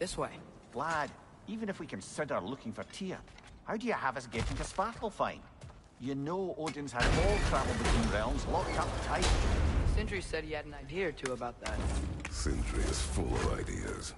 This way. Lad, even if we consider looking for Tyr, how do you have us get into Svartalfheim? You know Odin's had all travel between realms locked up tight. Sindri said he had an idea or two about that. Sindri is full of ideas.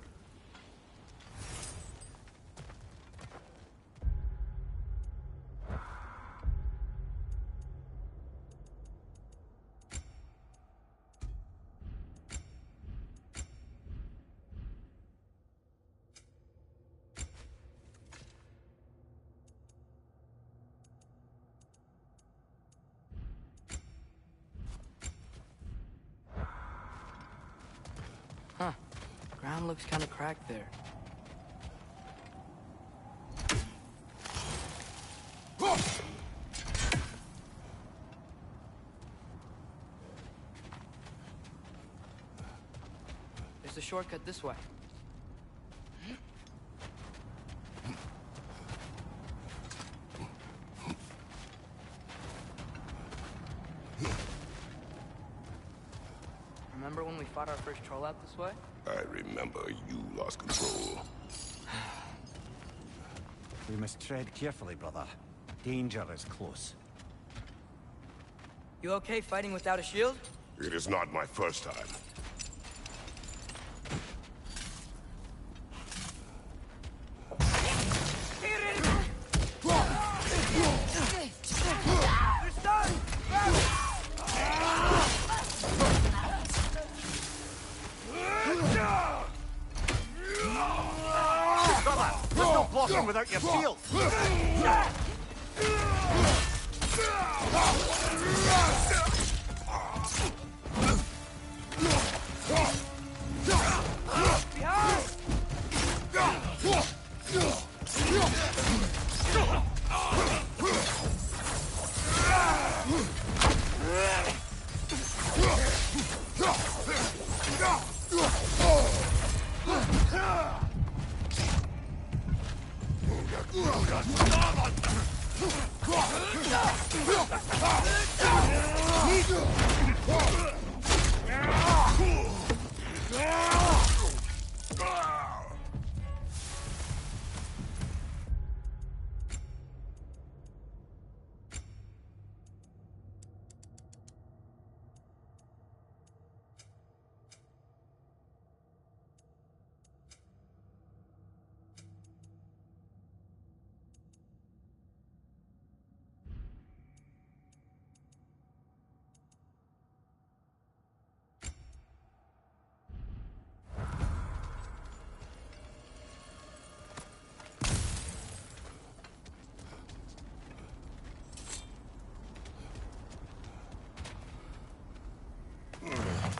Huh. Ground looks kind of cracked there. There's a shortcut this way. Remember when we fought our first troll out this way? I remember you lost control. We must tread carefully, brother. Danger is close. You okay fighting without a shield? It is not my first time. Blocking without your shield!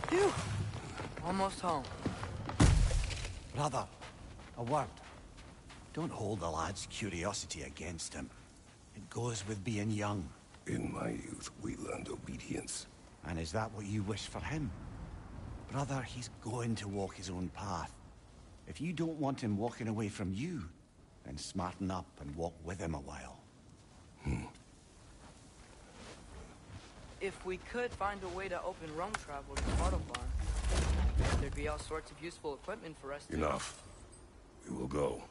Phew. Almost home. Brother, a word. Don't hold the lad's curiosity against him. It goes with being young. In my youth, we learned obedience. And is that what you wish for him? Brother, he's going to walk his own path. If you don't want him walking away from you, then smarten up and walk with him a while. If we could find a way to open roam travel to Svartalfheim, there'd be all sorts of useful equipment for us to... Enough. We will go.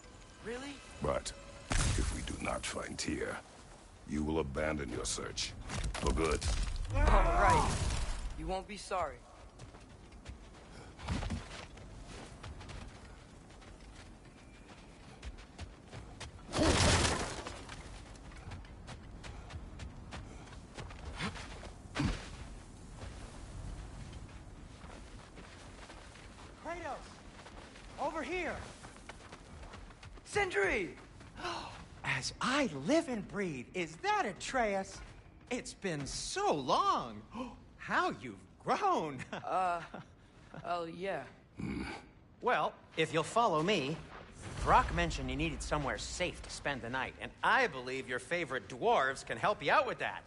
Really? But if we do not find Tyr, you will abandon your search. For good. All right. You won't be sorry. Over here! Sindri! As I live and breathe, is that Atreus? It's been so long! How you've grown! Oh, yeah. Well, if you'll follow me, Brock mentioned you needed somewhere safe to spend the night, and I believe your favorite dwarves can help you out with that.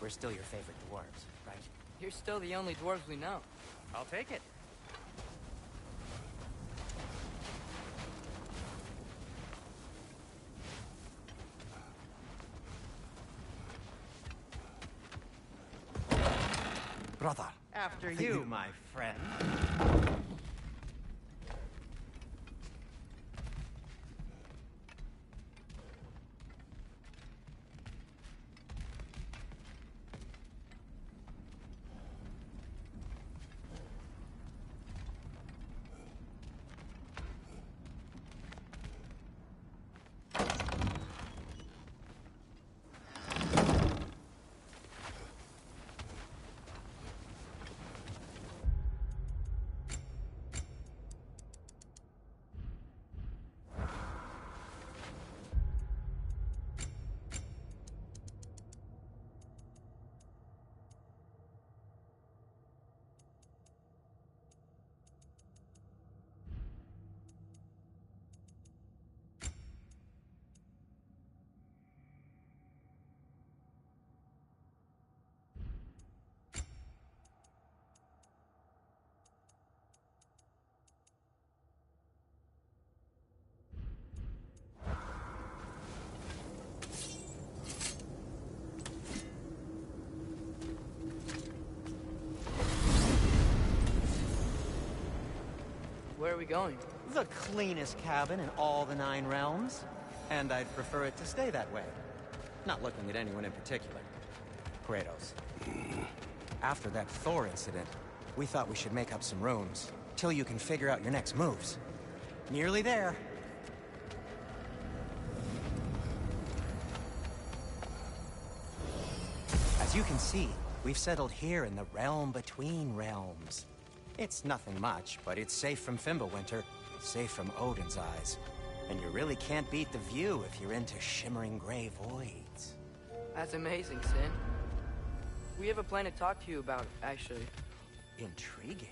We're still your favorite dwarves, right? You're still the only dwarves we know. I'll take it. Brother. After you, my friend. where are we going? The cleanest cabin in all the 9 realms. And I'd prefer it to stay that way. Not looking at anyone in particular. Kratos. After that Thor incident, we thought we should make up some rooms, till you can figure out your next moves. Nearly there. As you can see, we've settled here in the realm between realms. It's nothing much, but it's safe from Fimbulwinter, safe from Odin's eyes. And you really can't beat the view if you're into shimmering gray voids. That's amazing, Sin. We have a plan to talk to you about, actually. Intriguing.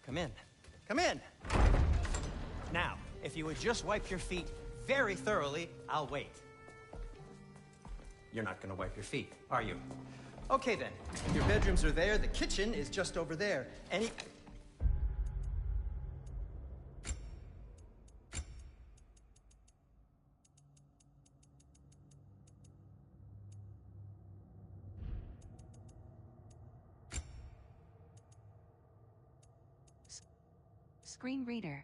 Come in. Come in! Now, if you would just wipe your feet very thoroughly, I'll wait. You're not gonna wipe your feet, are you? Okay then. Your bedrooms are there, the kitchen is just over there. Any... Screen reader.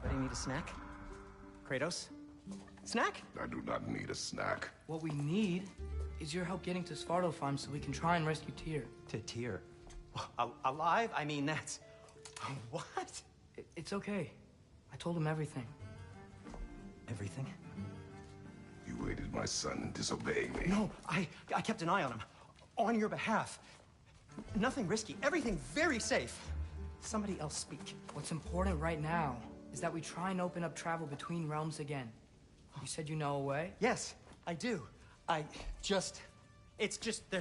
Anybody need a snack? Kratos? Snack? I do not need a snack. What we need is your help getting to Svartalfheim so we can try and rescue Tyr. To Tyr. Alive? I mean, that's... What? It's okay. I told him everything. Everything? You aided my son in disobeying me. No, I kept an eye on him. On your behalf. Nothing risky. Everything very safe. Somebody else speak. What's important right now is that we try and open up travel between realms again. You said you know a way? Yes, I do. It's just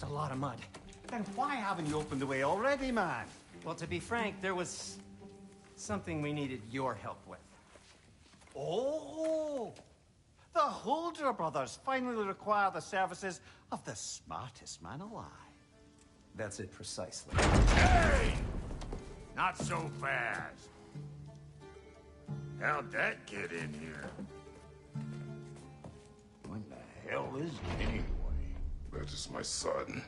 a lot of mud. Then why haven't you opened the way already, man? Well, to be frank, there was something we needed your help with. Oh! The Holder brothers finally require the services of the smartest man alive. That's it precisely. Hey! Not so fast. How'd that get in here? What the hell is it anyway? That is my son.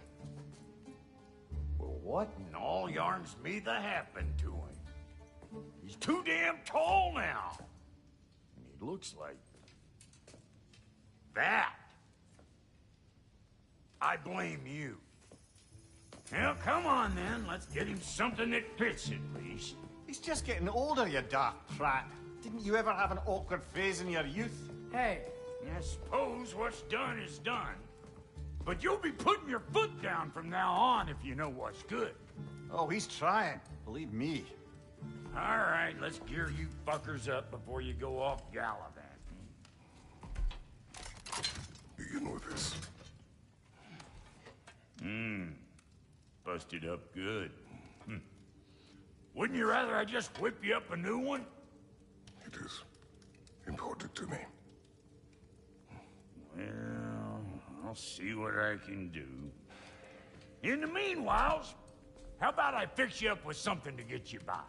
Well, what in all yarns me that happened to him? He's too damn tall now. And he looks like... that. I blame you. Well, come on then. Let's get him something that fits at least. He's just getting older, you dark prat. Didn't you ever have an awkward phase in your youth? Hey, I suppose what's done is done. But you'll be putting your foot down from now on if you know what's good. Oh, he's trying. Believe me. All right, let's gear you fuckers up before you go off gallivanting. Begin with this. Busted up good. Wouldn't you rather I just whip you up a new one? It is important to me. Well, I'll see what I can do. In the meanwhile, how about I fix you up with something to get you by?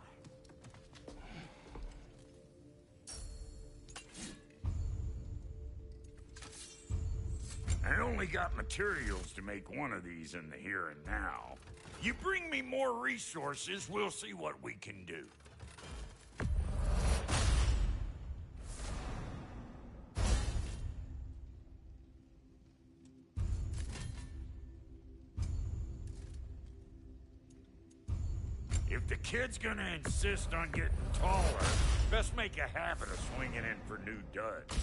I only got materials to make one of these in the here and now. You bring me more resources, we'll see what we can do. If the kid's gonna insist on getting taller, best make a habit of swinging in for new duds.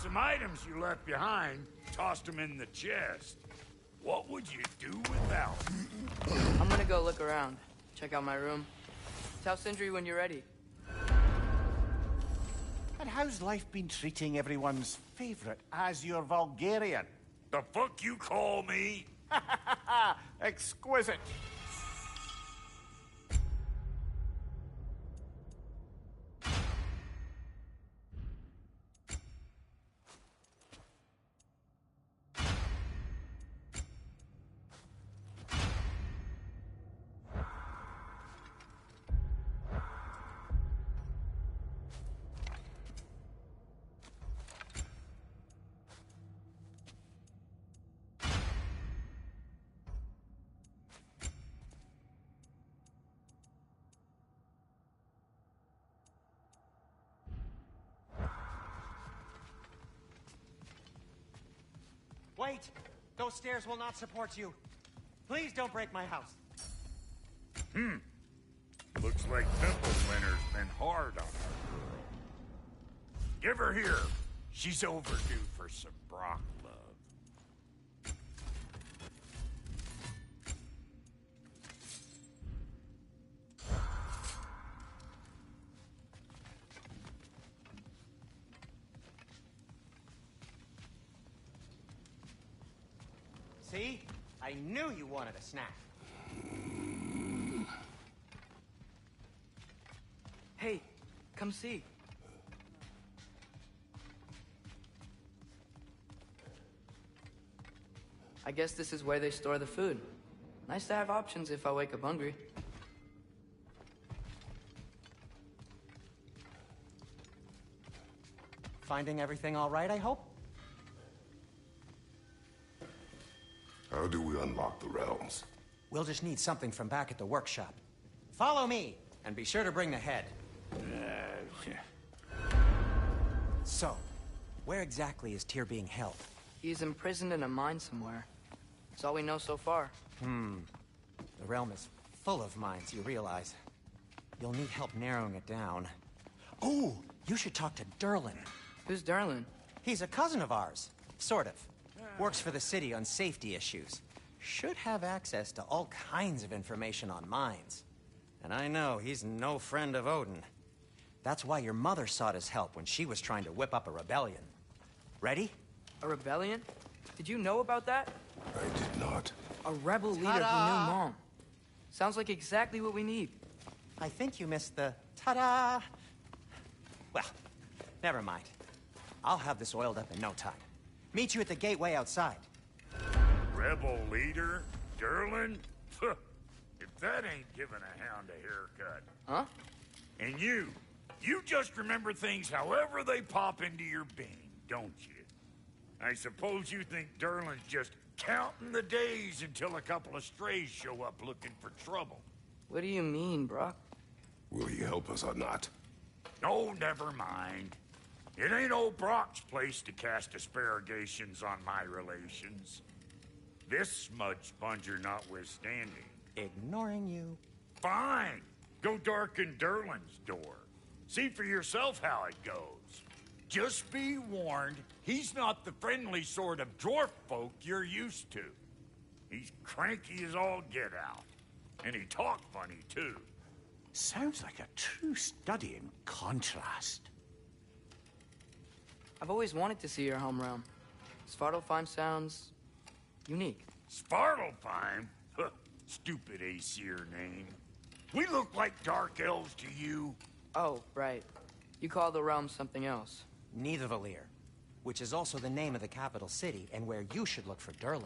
some items you left behind, tossed them in the chest. What would you do without them? I'm gonna go look around. Check out my room. Tell Sindri when you're ready. And how's life been treating everyone's favorite Azure Vulgarian? The fuck you call me? Exquisite. Wait! Those stairs will not support you. Please don't break my house. Looks like Temple Winter's been hard on our girl. Give her here. She's overdue for some Brock love. See? I knew you wanted a snack. Hey, come see. I guess this is where they store the food. Nice to have options if I wake up hungry. Finding everything all right, I hope? How do we unlock the realms? We'll just need something from back at the workshop. Follow me, and be sure to bring the head. So, where exactly is Tyr being held? He's imprisoned in a mine somewhere. That's all we know so far. The realm is full of mines, you realize. You'll need help narrowing it down. Oh, you should talk to Derlin. Who's Darlin? He's a cousin of ours. Sort of. Works for the city on safety issues. Should have access to all kinds of information on mines. And I know he's no friend of Odin. That's why your mother sought his help when she was trying to whip up a rebellion. Ready? A rebellion? Did you know about that? I did not. A rebel leader who knew Mom. Sounds like exactly what we need. I think you missed the ta-da. Well, never mind. I'll have this oiled up in no time. Meet you at the gateway outside. Rebel leader? Derlin? If that ain't giving a hound a haircut. Huh? And you just remember things however they pop into your being, don't you? I suppose you think Derlin's just counting the days until a couple of strays show up looking for trouble. What do you mean, Brock? Will you help us or not? No, never mind. It ain't old Brock's place to cast asparagations on my relations. This smudge sponger notwithstanding. Ignoring you. Fine. Go darken Derlin's door. See for yourself how it goes. Just be warned, he's not the friendly sort of dwarf folk you're used to. He's cranky as all get out. And he talk funny, too. Sounds like a true study in contrast. I've always wanted to see your home realm. Svartalfheim sounds unique. Svartalfheim? Huh, stupid Aesir name. We look like dark elves to you. Oh, right. You call the realm something else. Nidavellir, which is also the name of the capital city and where you should look for Derlin.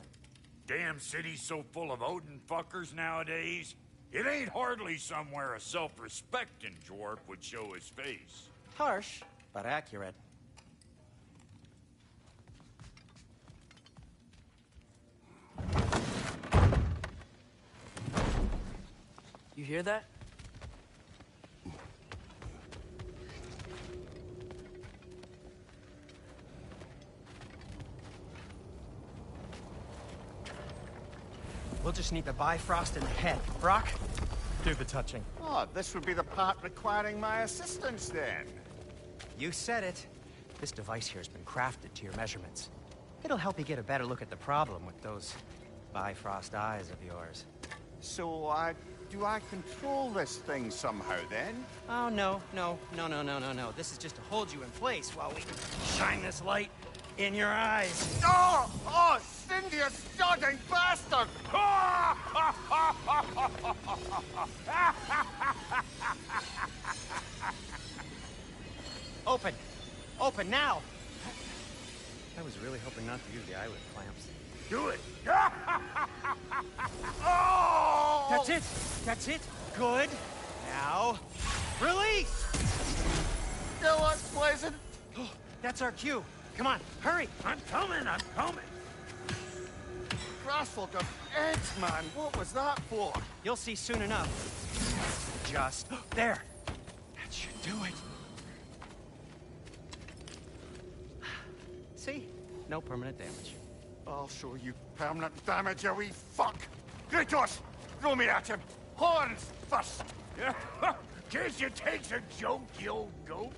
Damn city's so full of Odin fuckers nowadays. It ain't hardly somewhere a self-respecting dwarf would show his face. Harsh, but accurate. You hear that? We'll just need the Bifrost in the head. Brock, do the touching. Oh, this would be the part requiring my assistance then. You said it. This device here has been crafted to your measurements. It'll help you get a better look at the problem with those Bifrost eyes of yours. So, do I control this thing somehow, then? Oh, no. This is just to hold you in place while we shine this light in your eyes. Oh! Oh, Cindy, you sodding bastard! Open! Open now! I was really hoping not to use the eyelid clamps. Do it. Oh! That's it! That's it! Good! Now, release! Still unpleasant. Oh, that's our cue. Come on, hurry! I'm coming. Grassful of eggs, man. What was that for? You'll see soon enough. Just there. That should do it. See? No permanent damage. I'll show you permanent damage, you wee fuck. Kratos, throw me at him. Horns first. Guess you takes a joke, you old goat.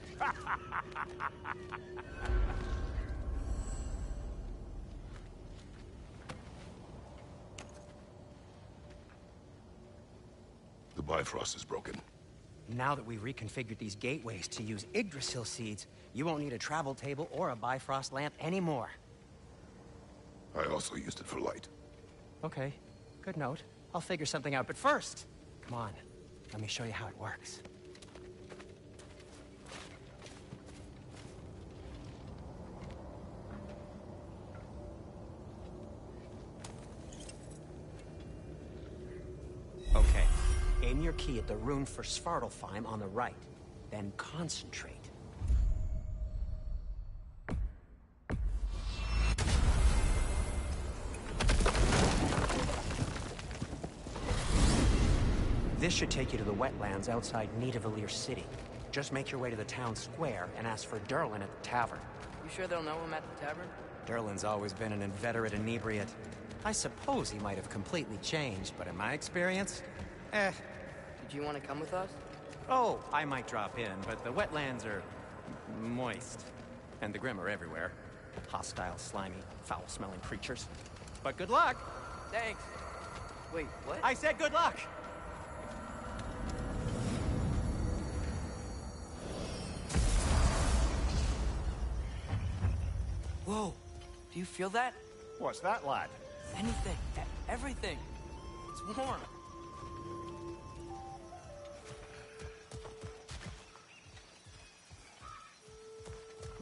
The Bifrost is broken. Now that we've reconfigured these gateways to use Yggdrasil seeds, you won't need a travel table or a Bifrost lamp anymore. I also used it for light. Okay, good note. I'll figure something out, but first, come on, let me show you how it works. Okay, aim your key at the rune for Svartalfheim on the right, then concentrate. This should take you to the wetlands outside Nidavellir City. Just make your way to the town square and ask for Durlin at the tavern. You sure they'll know him at the tavern? Durlin's always been an inveterate inebriate. I suppose he might have completely changed, but in my experience, Did you want to come with us? Oh, I might drop in, but the wetlands are moist. And the Grim are everywhere. Hostile, slimy, foul-smelling creatures. But good luck! Thanks. Wait, what? I said good luck! Whoa. Do you feel that? What's that, lad? Anything. Everything. It's warm.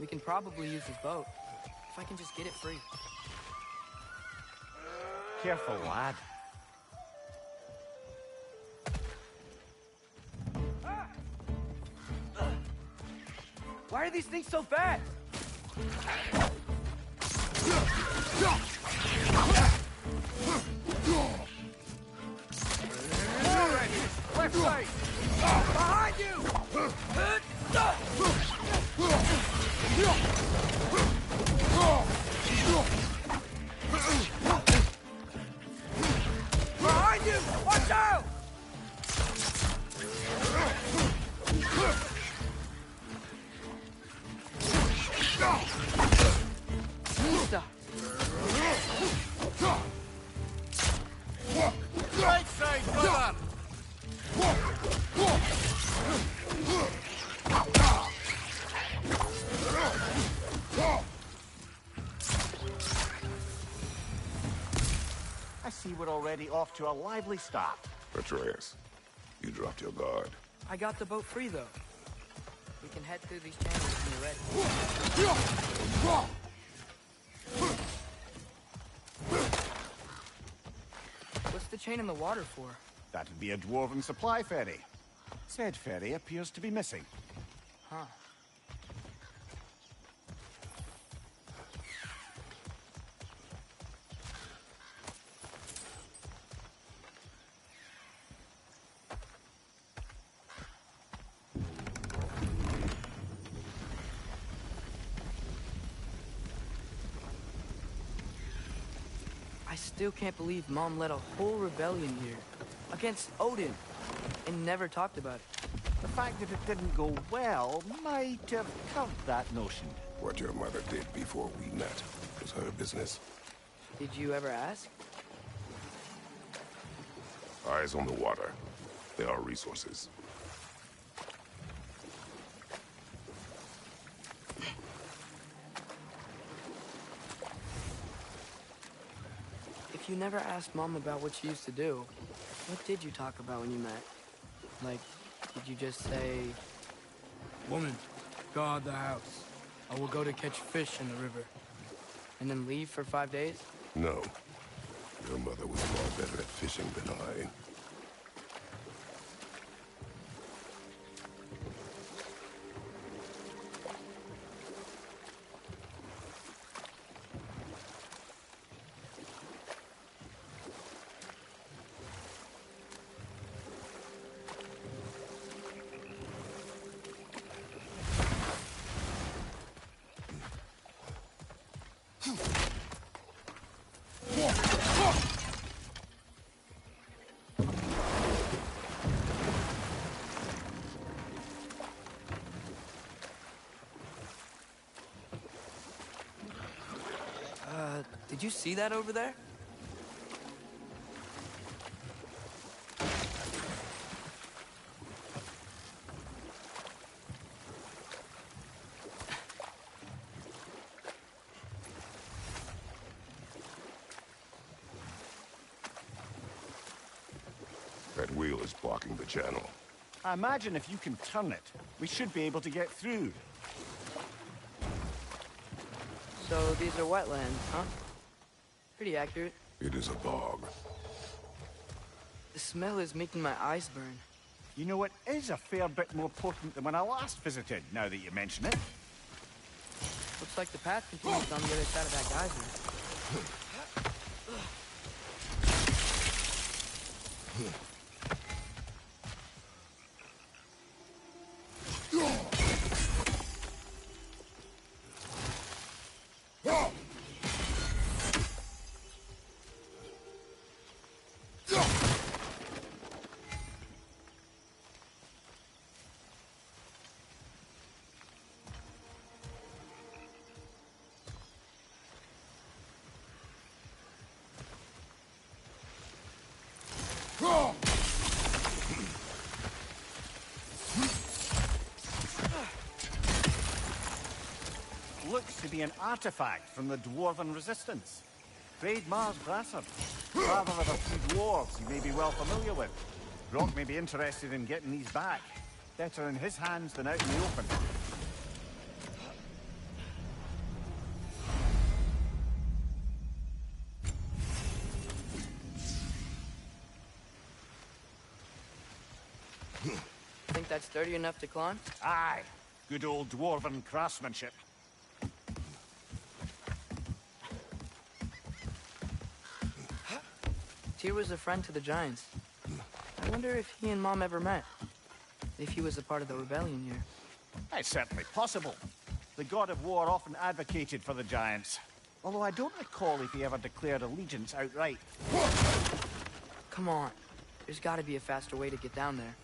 We can probably use this boat. If I can just get it free. Careful, lad. Why are these things so fast? Left side! Behind you! Behind you! Watch out! Stop. Right side, brother! I see we're already off to a lively start. Atreus, you dropped your guard. I got the boat free, though. We can head through these channels when you're ready. What's the chain in the water for? That'd be a dwarven supply ferry. Said ferry appears to be missing. Huh. I still can't believe Mom led a whole rebellion here. Against Odin. And never talked about it. The fact that it didn't go well might have covered that notion. What your mother did before we met was her business. Did you ever ask? Eyes on the water. There are resources. If you never asked Mom about what she used to do, what did you talk about when you met? Like, did you just say... Woman, guard the house. I will go to catch fish in the river. And then leave for 5 days? No. Your mother was far better at fishing than I. Did you see that over there? That wheel is blocking the channel. I imagine if you can turn it, we should be able to get through. So these are wetlands, huh? Pretty accurate. It is a bog. The smell is making my eyes burn. You know, it is a fair bit more potent than when I last visited, now that you mention it. Looks like the path continues on the other side of that geyser. Looks to be an artifact from the Dwarven Resistance. Trade Mars Grasser, father of a few dwarves you may be well familiar with. Brock may be interested in getting these back. Better in his hands than out in the open. Think that's sturdy enough to climb? Aye, good old Dwarven craftsmanship. Tyr was a friend to the Giants. I wonder if he and Mom ever met. If he was a part of the rebellion here. It's certainly possible. The god of war often advocated for the Giants. Although I don't recall if he ever declared allegiance outright. Come on. There's gotta be a faster way to get down there.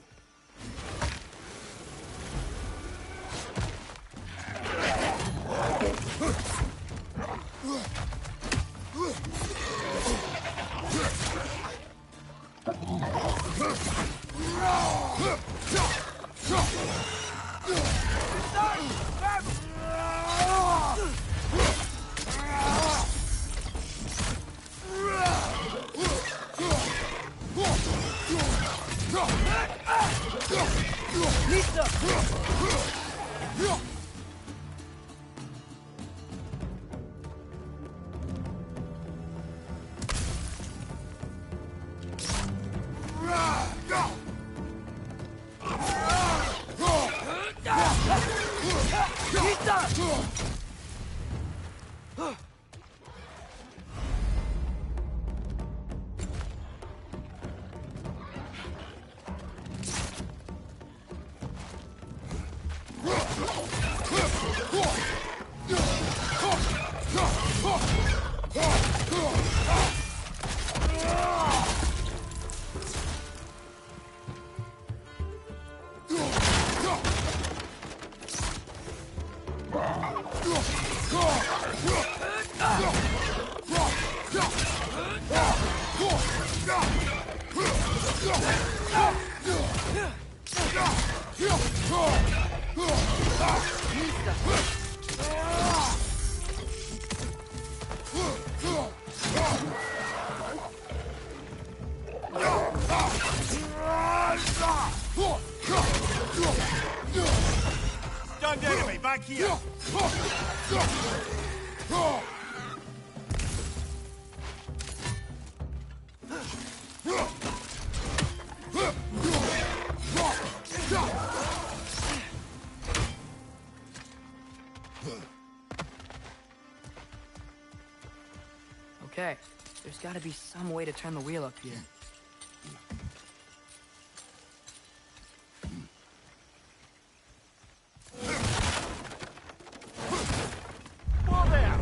back here! Okay, there's gotta be some way to turn the wheel up here. Whoa there!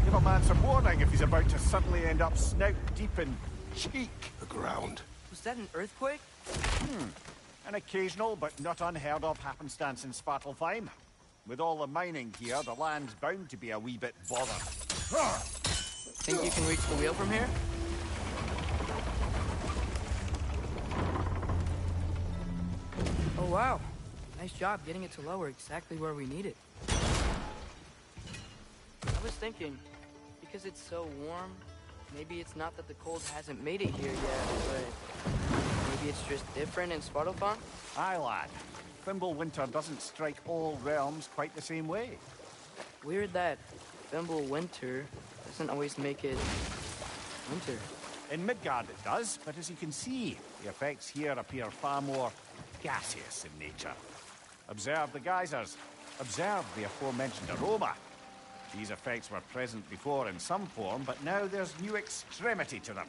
Give a man some warning if he's about to suddenly end up snout deep in cheek. The ground. Was that an earthquake? An occasional but not unheard of happenstance in Svartalfheim. With all the mining here, the land's bound to be a wee bit bothered. Think you can reach the wheel from here? Oh wow, nice job getting it to lower exactly where we need it. I was thinking, because it's so warm, maybe it's not that the cold hasn't made it here yet, but maybe it's just different in Svartalfheim? Aye, lad. Thimble winter doesn't strike all realms quite the same way. Weird that Thimble winter doesn't always make it winter. In Midgard it does, but as you can see, the effects here appear far more gaseous in nature. Observe the geysers. Observe the aforementioned aroma. These effects were present before in some form, but now there's new extremity to them.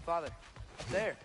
Father. There.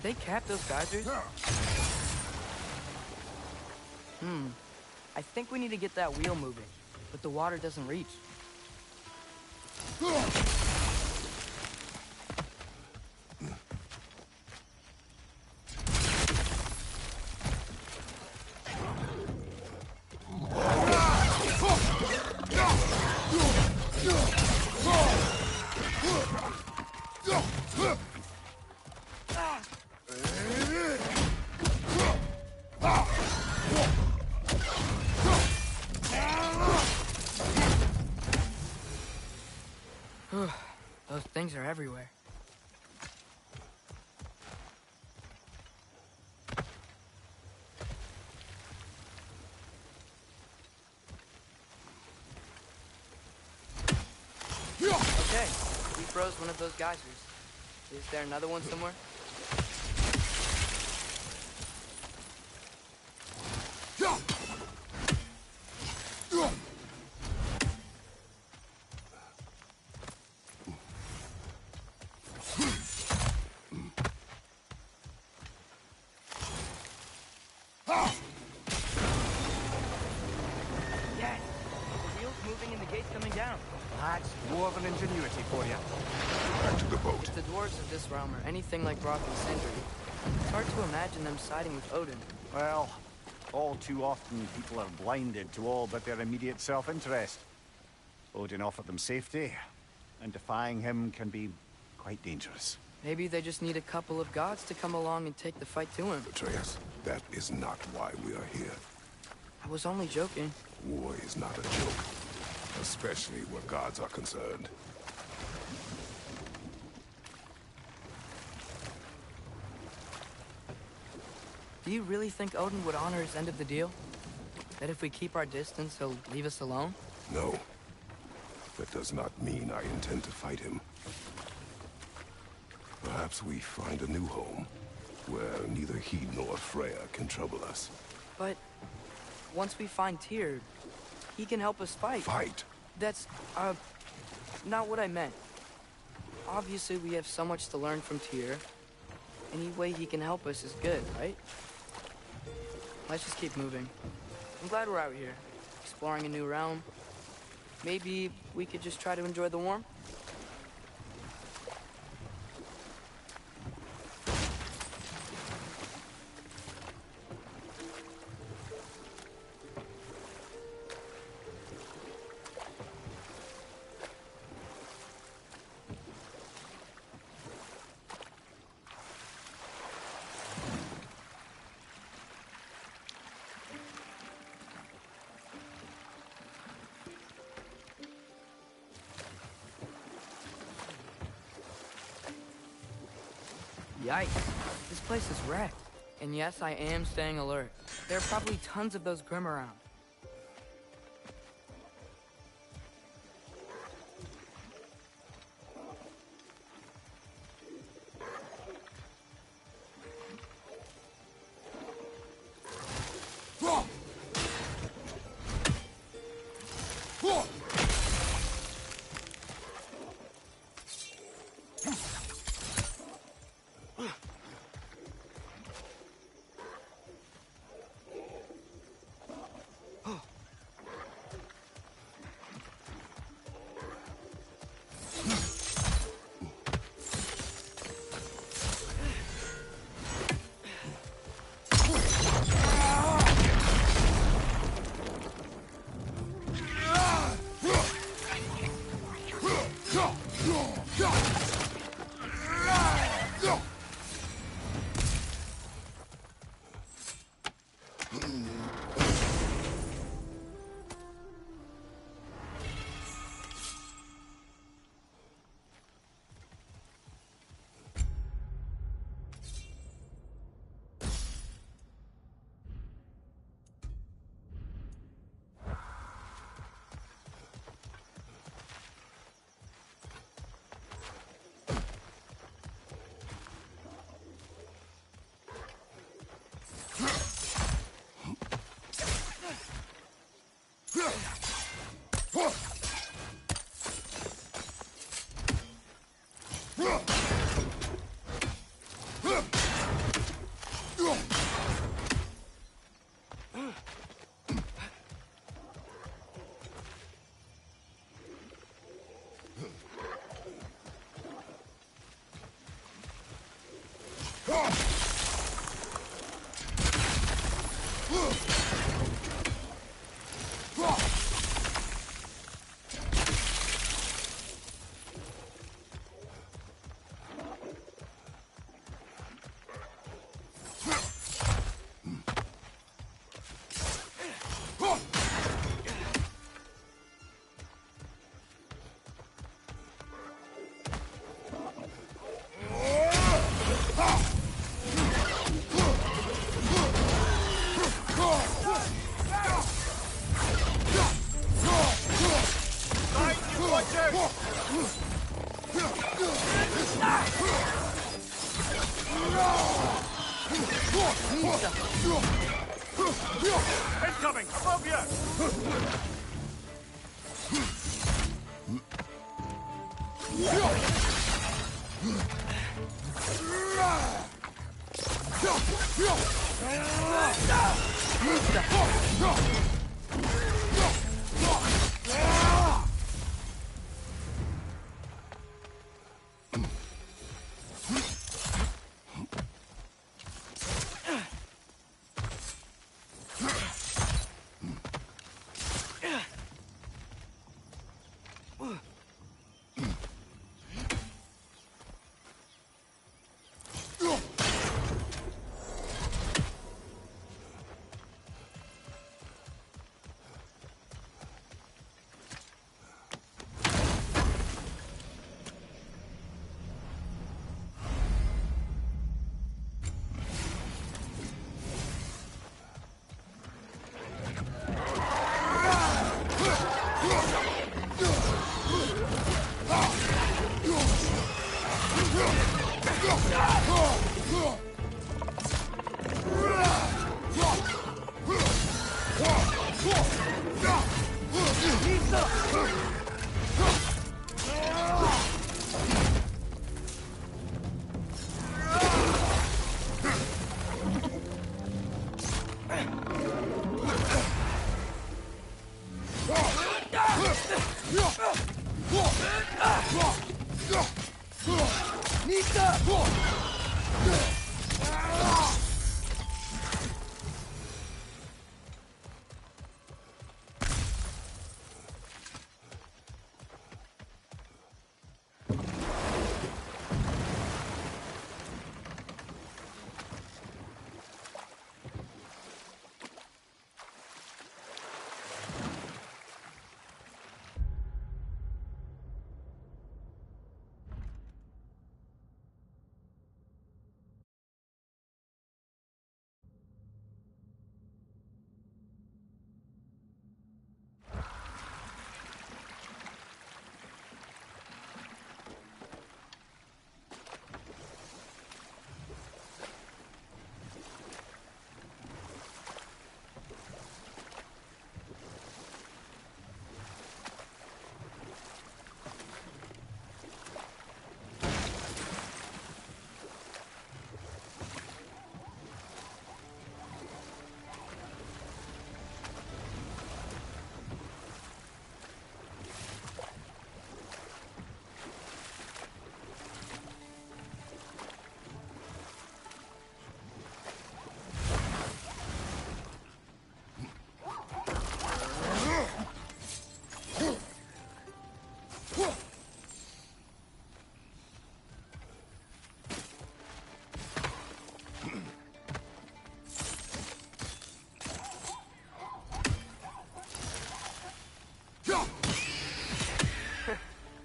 Did they cap those geysers? I think we need to get that wheel moving, but the water doesn't reach. Those things are everywhere. Okay, we froze one of those geysers. Is there another one somewhere? Yes! The wheel's moving and the gate's coming down. That's dwarven ingenuity for you. Back to the boat. If the dwarves of this realm are anything like Brock and Sindri, it's hard to imagine them siding with Odin. Well, all too often people are blinded to all but their immediate self-interest. Odin offered them safety, and defying him can be quite dangerous. Maybe they just need a couple of gods to come along and take the fight to him. Atreus, that is not why we are here. I was only joking. War is not a joke, especially where gods are concerned. Do you really think Odin would honor his end of the deal? That if we keep our distance, he'll leave us alone? No. That does not mean I intend to fight him. Perhaps we find a new home, where neither he nor Freya can trouble us. But once we find Tyr, he can help us fight. Fight? That's, not what I meant. Obviously, we have so much to learn from Tyr. Any way he can help us is good, right? Let's just keep moving. I'm glad we're out here, exploring a new realm. Maybe we could just try to enjoy the warmth? Yikes. This place is wrecked. And yes, I am staying alert. There are probably tons of those Grim around. Incoming! Above you!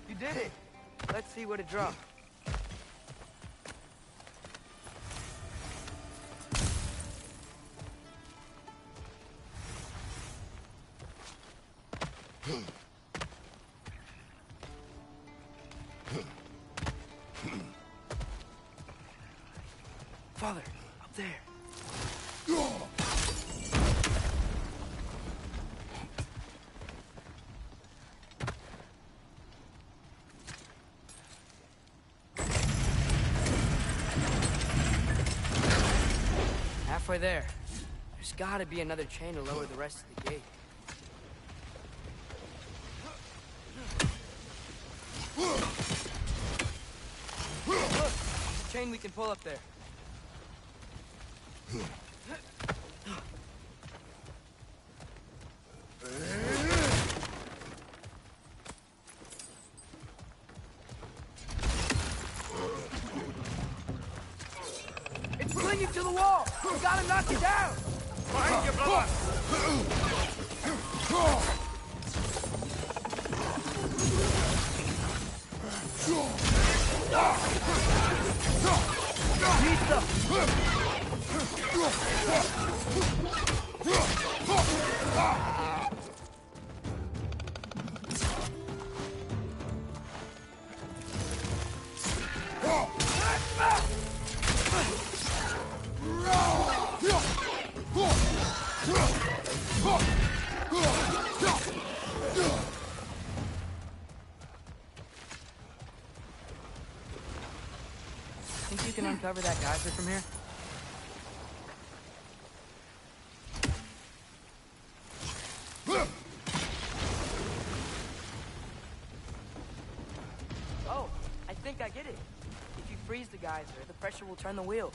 You did it! Let's see what it dropped. Father, up there. Halfway there. There's gotta be another chain to lower the rest of the gate. Look, there's a chain we can pull up there. It's clinging to the wall! We gotta knock it down! Behind you, brother! Think you can uncover that geyser from here? Oh, I think I get it. If you freeze the geyser, the pressure will turn the wheel.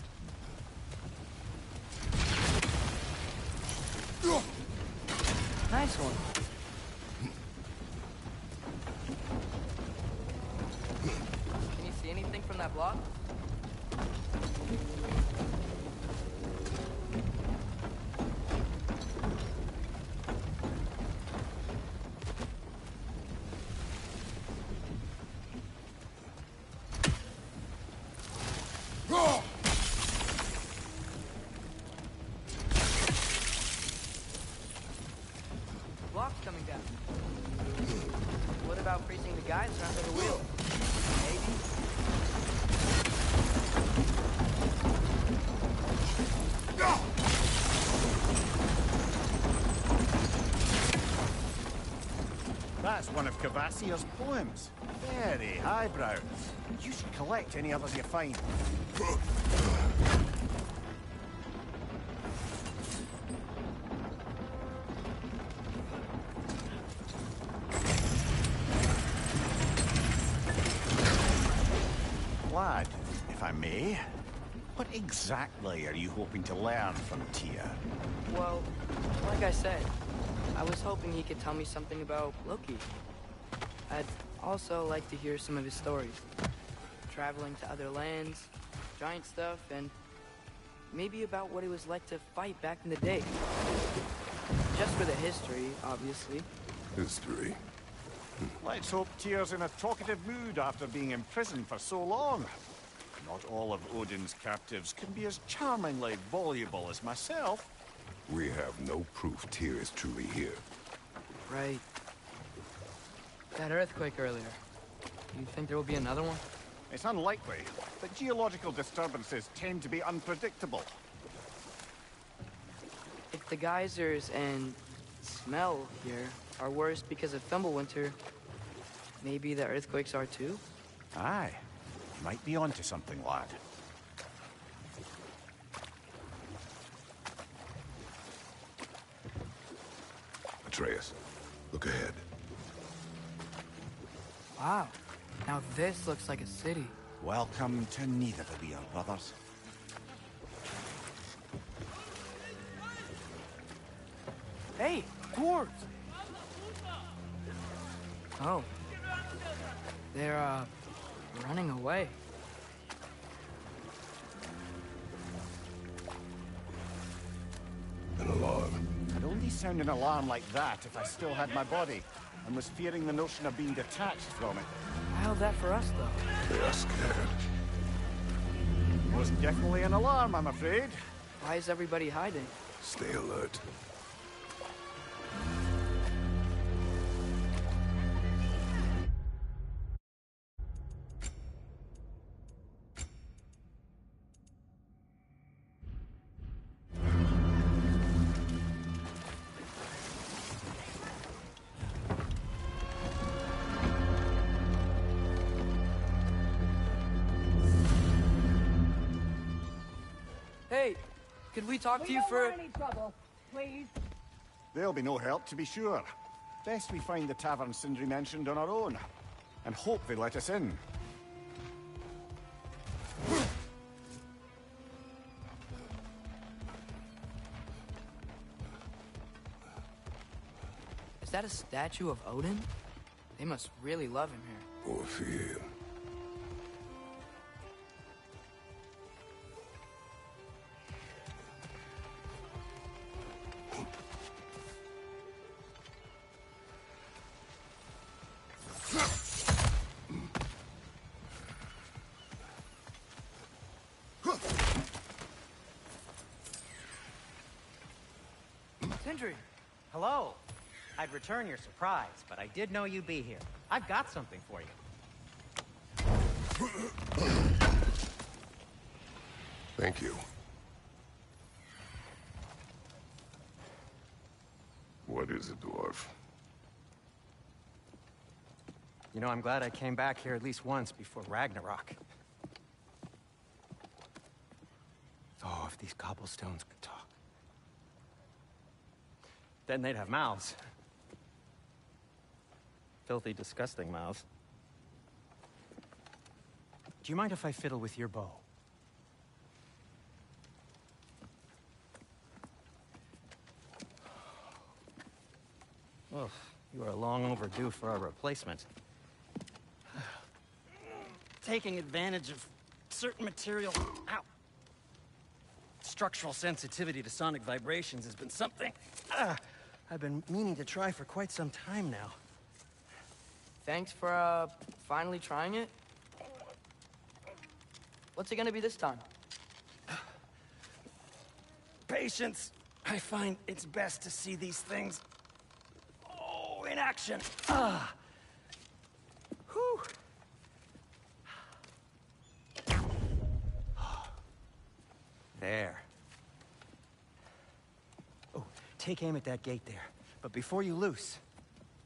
Nice one. Can you see anything from that block? Block's coming down. What about freezing the geyser under the wheel? Maybe. That's one of Cavassia's poems. Very highbrow. You should collect any others you find. Lad, if I may, what exactly are you hoping to learn from Tia? Well, like I said, I was hoping he could tell me something about Loki. I'd also like to hear some of his stories. Traveling to other lands, giant stuff, and maybe about what it was like to fight back in the day. Just for the history, obviously. History. Let's hope Tyr's in a talkative mood after being imprisoned for so long. Not all of Odin's captives can be as charmingly voluble as myself. We have no proof Tyr is truly here. Right. That earthquake earlier. You think there will be another one? It's unlikely, but geological disturbances tend to be unpredictable. If the geysers and smell here are worse because of Fimbulwinter, maybe the earthquakes are too? Aye. You might be onto something, lad. Atreus, look ahead. Wow. Now this looks like a city. Welcome to Nidavellir, brothers. Hey, dwarves! Oh. They're, running away. An alarm. I'd only sound an alarm like that if I still had my body, and was fearing the notion of being detached from it. I held that for us, though. They are scared. Most definitely an alarm, I'm afraid. Why is everybody hiding? Stay alert. Hey, could we talk to you don't for... want any trouble, please. There'll be no help, to be sure. Best we find the tavern Sindri mentioned on our own, and hope they let us in. Is that a statue of Odin? They must really love him here. Or fear him. Sindri! Hello. I'd return your surprise, but I did know you'd be here. I've got something for you. Thank you. What is it, dwarf? You know, I'm glad I came back here at least once before Ragnarok. Oh, if these cobblestones could talk. Then they'd have mouths. Filthy, disgusting mouths. Do you mind if I fiddle with your bow? Oh, you are long overdue for a replacement. Taking advantage of certain material. Ow! Structural sensitivity to sonic vibrations has been something I've been meaning to try for quite some time now. Thanks for, finally trying it. What's it gonna be this time? Patience. I find it's best to see these things, in action. Whew. There. Oh, take aim at that gate there. But before you loose,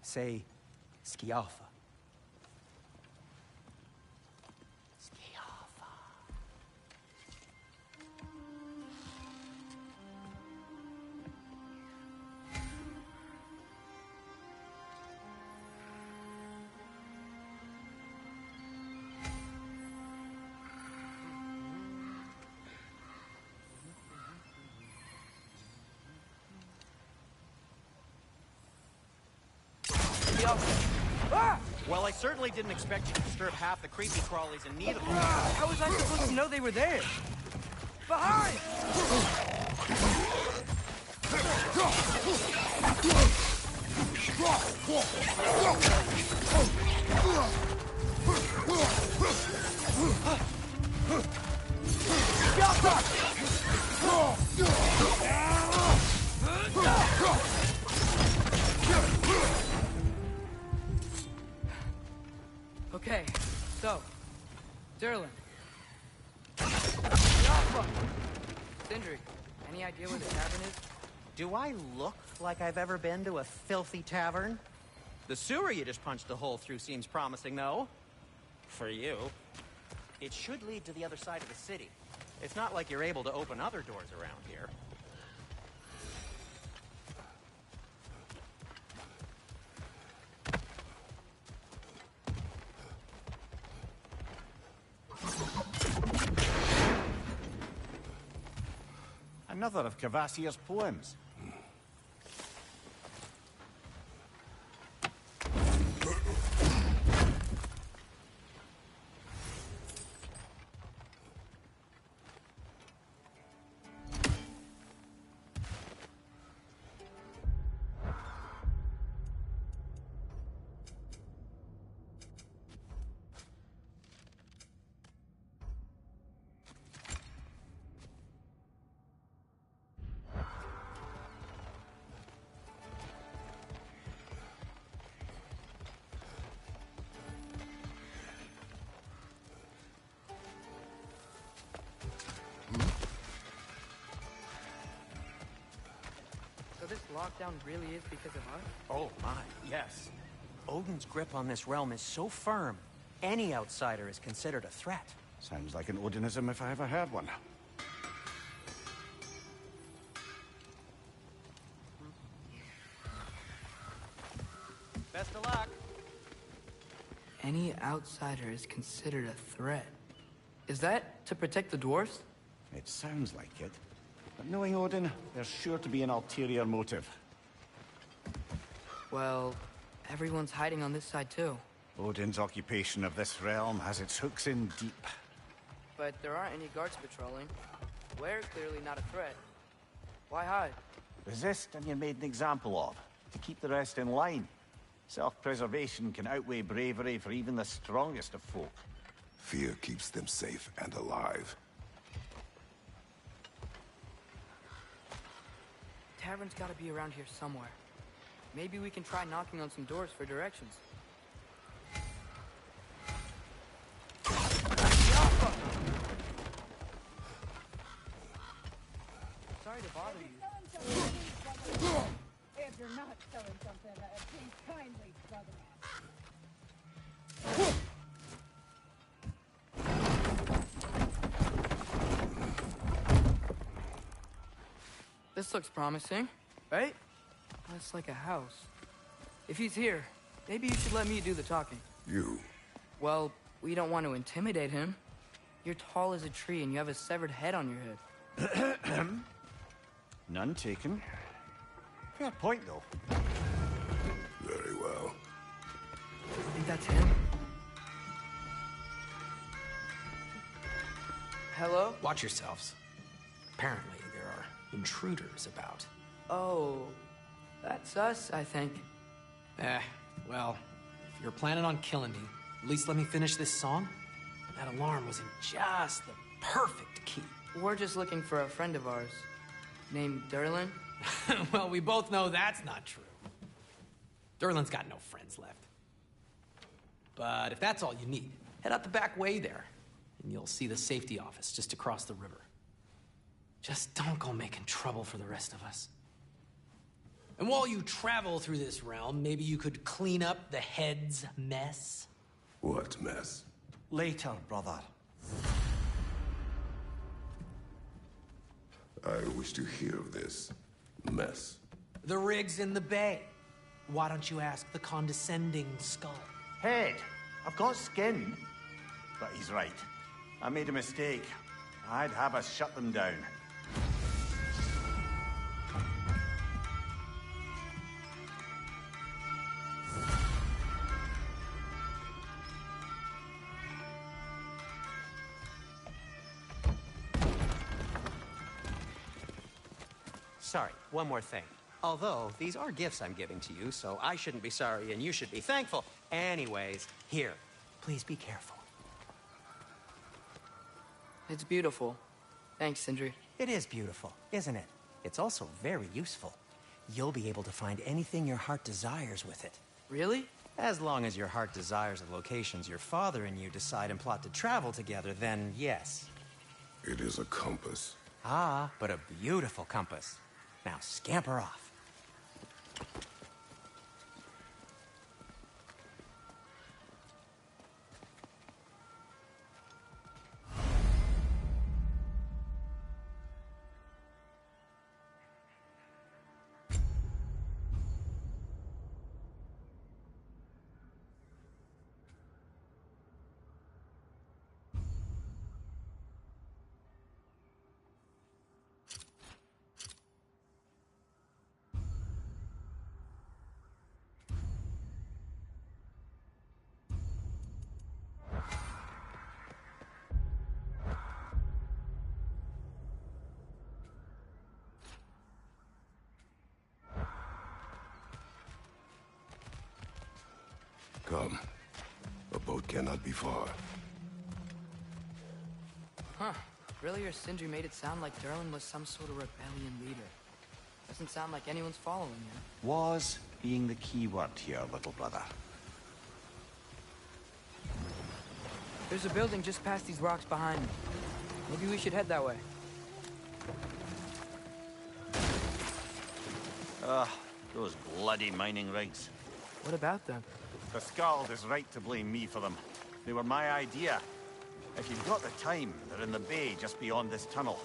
say, Skialfa. Skialfa. Ah! Well, I certainly didn't expect you to disturb half the creepy crawlies in need of them. How was I supposed to know they were there? Behind! Okay, so, Durlin. Sindri, any idea where the tavern is? Do I look like I've ever been to a filthy tavern? The sewer you just punched a hole through seems promising, though. For you. It should lead to the other side of the city. It's not like you're able to open other doors around here. Another of Kvasir's poems. So this lockdown really is because of us? Oh my, yes. Odin's grip on this realm is so firm, any outsider is considered a threat. Sounds like an Odinism if I ever heard one. Best of luck. Any outsider is considered a threat. Is that to protect the dwarfs? It sounds like it. But knowing Odin, there's sure to be an ulterior motive. Well, everyone's hiding on this side too. Odin's occupation of this realm has its hooks in deep. But there aren't any guards patrolling. We're clearly not a threat. Why hide? Resist and you're made an example of, to keep the rest in line. Self-preservation can outweigh bravery for even the strongest of folk. Fear keeps them safe and alive. Tavern's gotta be around here somewhere. Maybe we can try knocking on some doors for directions. Sorry to bother you. If you're not selling something, please kindly bother me. This looks promising, right? That's like a house. If he's here, maybe you should let me do the talking. You? Well, we don't want to intimidate him. You're tall as a tree and you have a severed head on your head. None taken. Fair point, though. Very well. Think that's him? Hello? Watch yourselves. Apparently, there are intruders about. Oh, that's us, I think. Well, if you're planning on killing me, at least let me finish this song. That alarm was in just the perfect key. We're just looking for a friend of ours, named Derlin. Well, we both know that's not true. Derlin's got no friends left. But if that's all you need, head out the back way there, and you'll see the safety office just across the river. Just don't go making trouble for the rest of us. And while you travel through this realm, maybe you could clean up the head's mess? What mess? Later, brother. I wish to hear of this mess. The rig's in the bay. Why don't you ask the condescending skull? Head, I've got skin. But he's right. I made a mistake. I'd have us shut them down. Sorry, one more thing. Although, these are gifts I'm giving to you, so I shouldn't be sorry and you should be thankful. Anyways, here, please be careful. It's beautiful. Thanks, Sindri. It is beautiful, isn't it? It's also very useful. You'll be able to find anything your heart desires with it. Really? As long as your heart desires the locations your father and you decide and plot to travel together, then yes. It is a compass. Ah, but a beautiful compass. Now scamper off. Come. A boat cannot be far. Huh. Earlier, Sindri made it sound like Derlin was some sort of rebellion leader. Doesn't sound like anyone's following him. Was being the key word here, little brother. There's a building just past these rocks behind me. Maybe we should head that way. Those bloody mining rigs. What about them? The Skald is right to blame me for them. They were my idea. If you've got the time, they're in the bay just beyond this tunnel.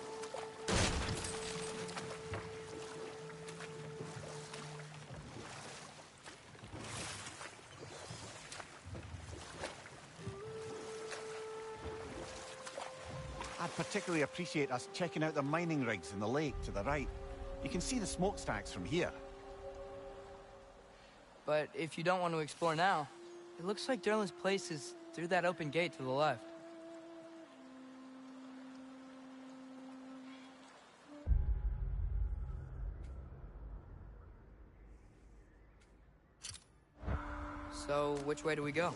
I'd particularly appreciate us checking out the mining rigs in the lake to the right. You can see the smokestacks from here. but if you don't want to explore now, it looks like Derlin's place is through that open gate to the left. So, which way do we go?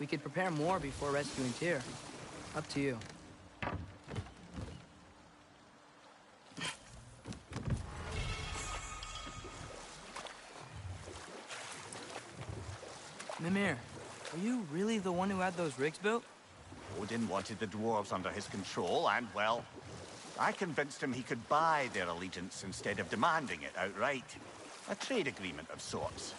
We could prepare more before rescuing Tyr. Up to you. Mimir, are you really the one who had those rigs built? Odin wanted the dwarves under his control, and, well, I convinced him he could buy their allegiance instead of demanding it outright. A trade agreement of sorts.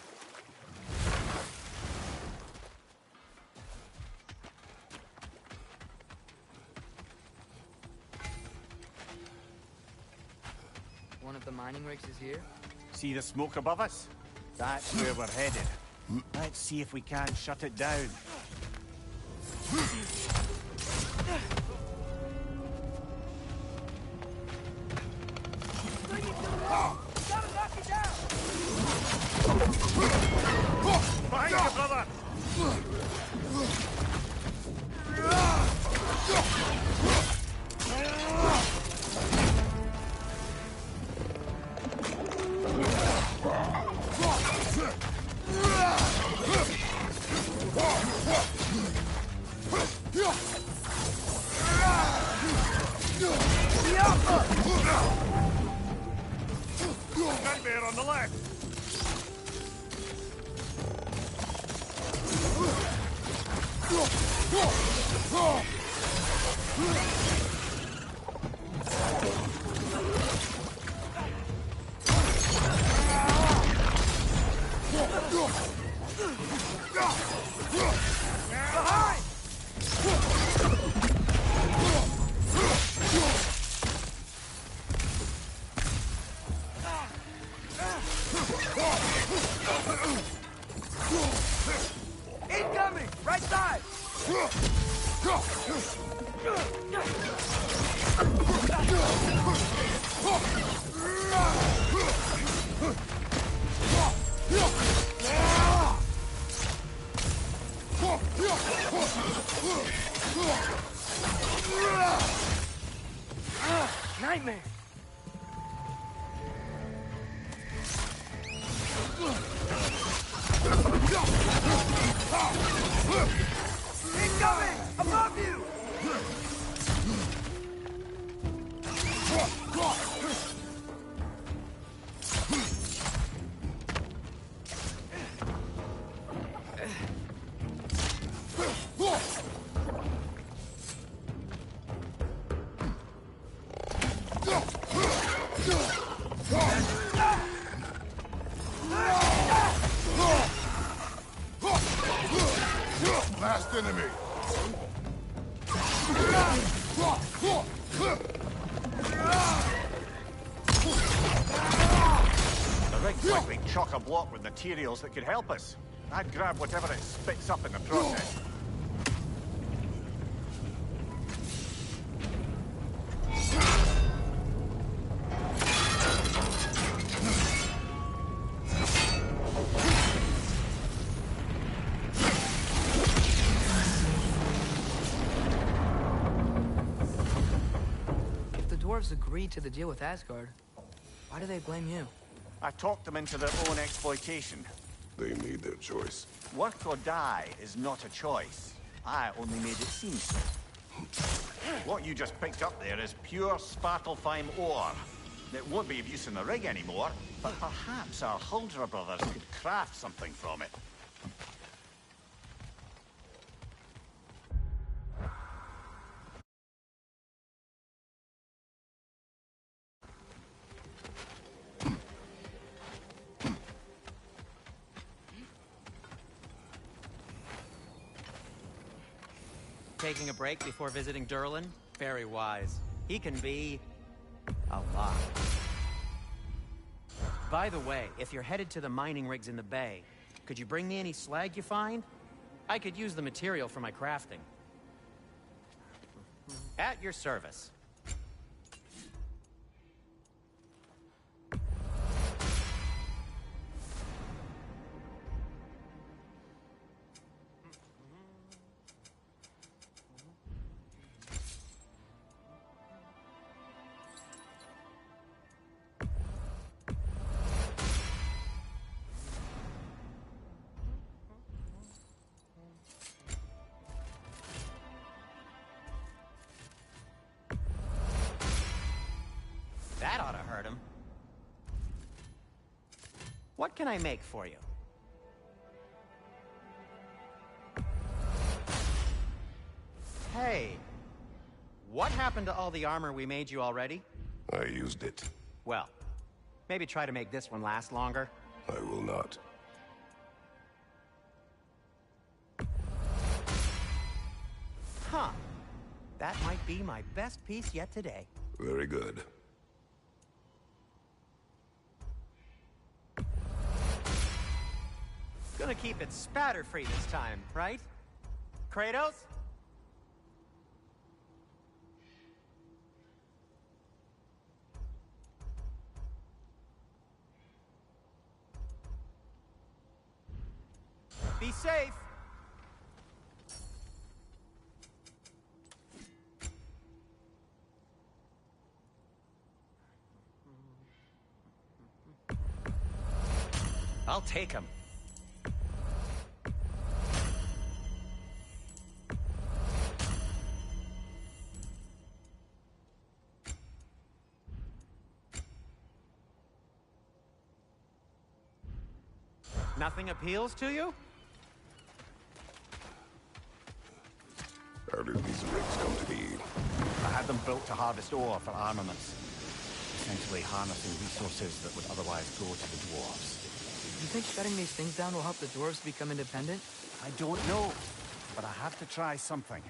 One of the mining rigs is here? See the smoke above us? That's where we're headed. Let's see if we can't shut it down. Behind you, brother! Nightmare on the left! Incoming! Right side! Nightmare! Incoming! Above you! Last enemy. The rig's like being chock-a-block with materials that could help us. I'd grab whatever it spits up in the process. If the dwarves agreed to the deal with Asgard, why do they blame you? I talked them into their own exploitation. They made their choice. Work or die is not a choice. I only made it seem so. What you just picked up there is pure Svartalfheim ore. It won't be of use in the rig anymore, but perhaps our Huldra brothers could craft something from it. Taking a break before visiting Derlin? Very wise. He can be a lot. By the way, if you're headed to the mining rigs in the bay, could you bring me any slag you find? I could use the material for my crafting. At your service. What can I make for you? Hey, what happened to all the armor we made you already? I used it. Well, maybe try to make this one last longer. I will not. Huh. That might be my best piece yet today. Very good. Gonna keep it spatter-free this time, right? Kratos? Be safe! I'll take him. Nothing appeals to you? How did these rigs come to be? I had them built to harvest ore for armaments. Essentially harnessing resources that would otherwise go to the dwarves. You think shutting these things down will help the dwarves become independent? I don't know, but I have to try something.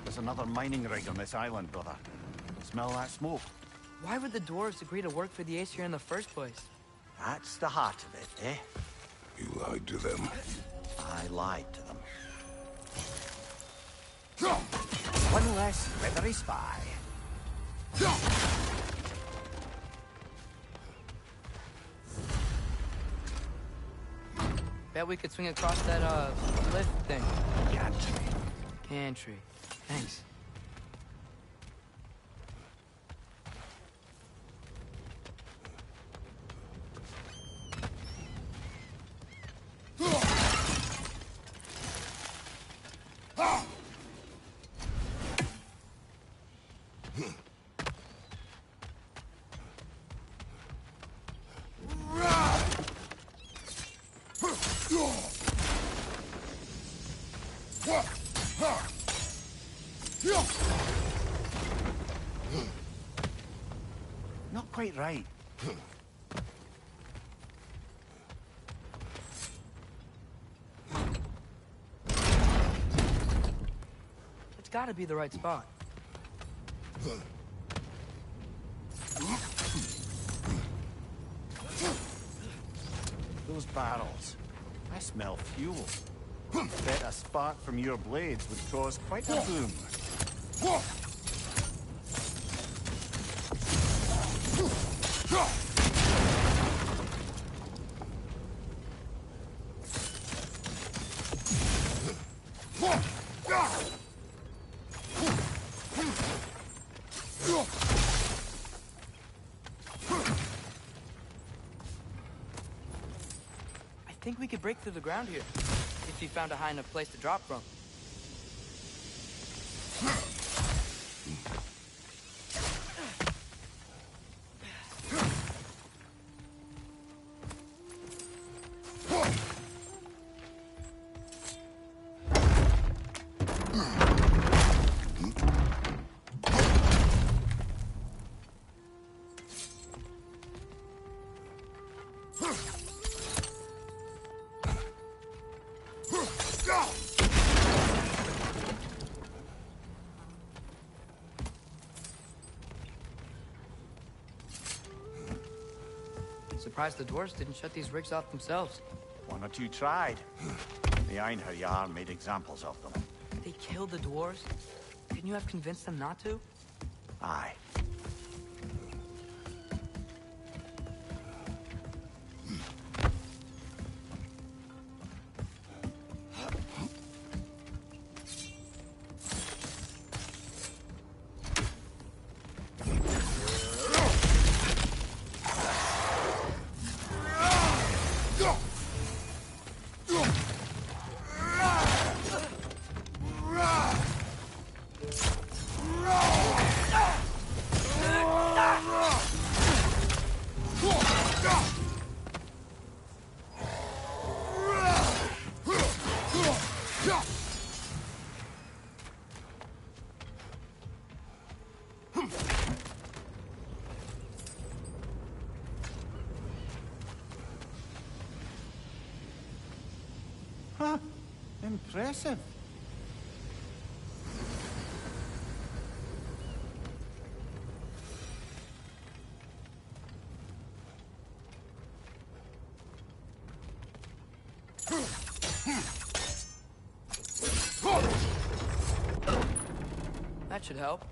There's another mining rig on this island, brother. Smell that smoke? Why would the dwarves agree to work for the Aesir in the first place? That's the heart of it, eh? You lied to them. I lied to them. One less feathery spy. Bet we could swing across that, lift thing. Gantry. Gantry. Thanks. Not quite right. It's gotta be the right spot. Those barrels. I smell fuel. Bet a spark from your blades would cause quite a boom. I think we could break through the ground here. If you found a high enough place to drop from. Surprised the dwarves didn't shut these rigs off themselves. One or two tried. The Einherjar made examples of them. They killed the dwarves? Couldn't you have convinced them not to? Aye. Go! Huh. Impressive. That should help.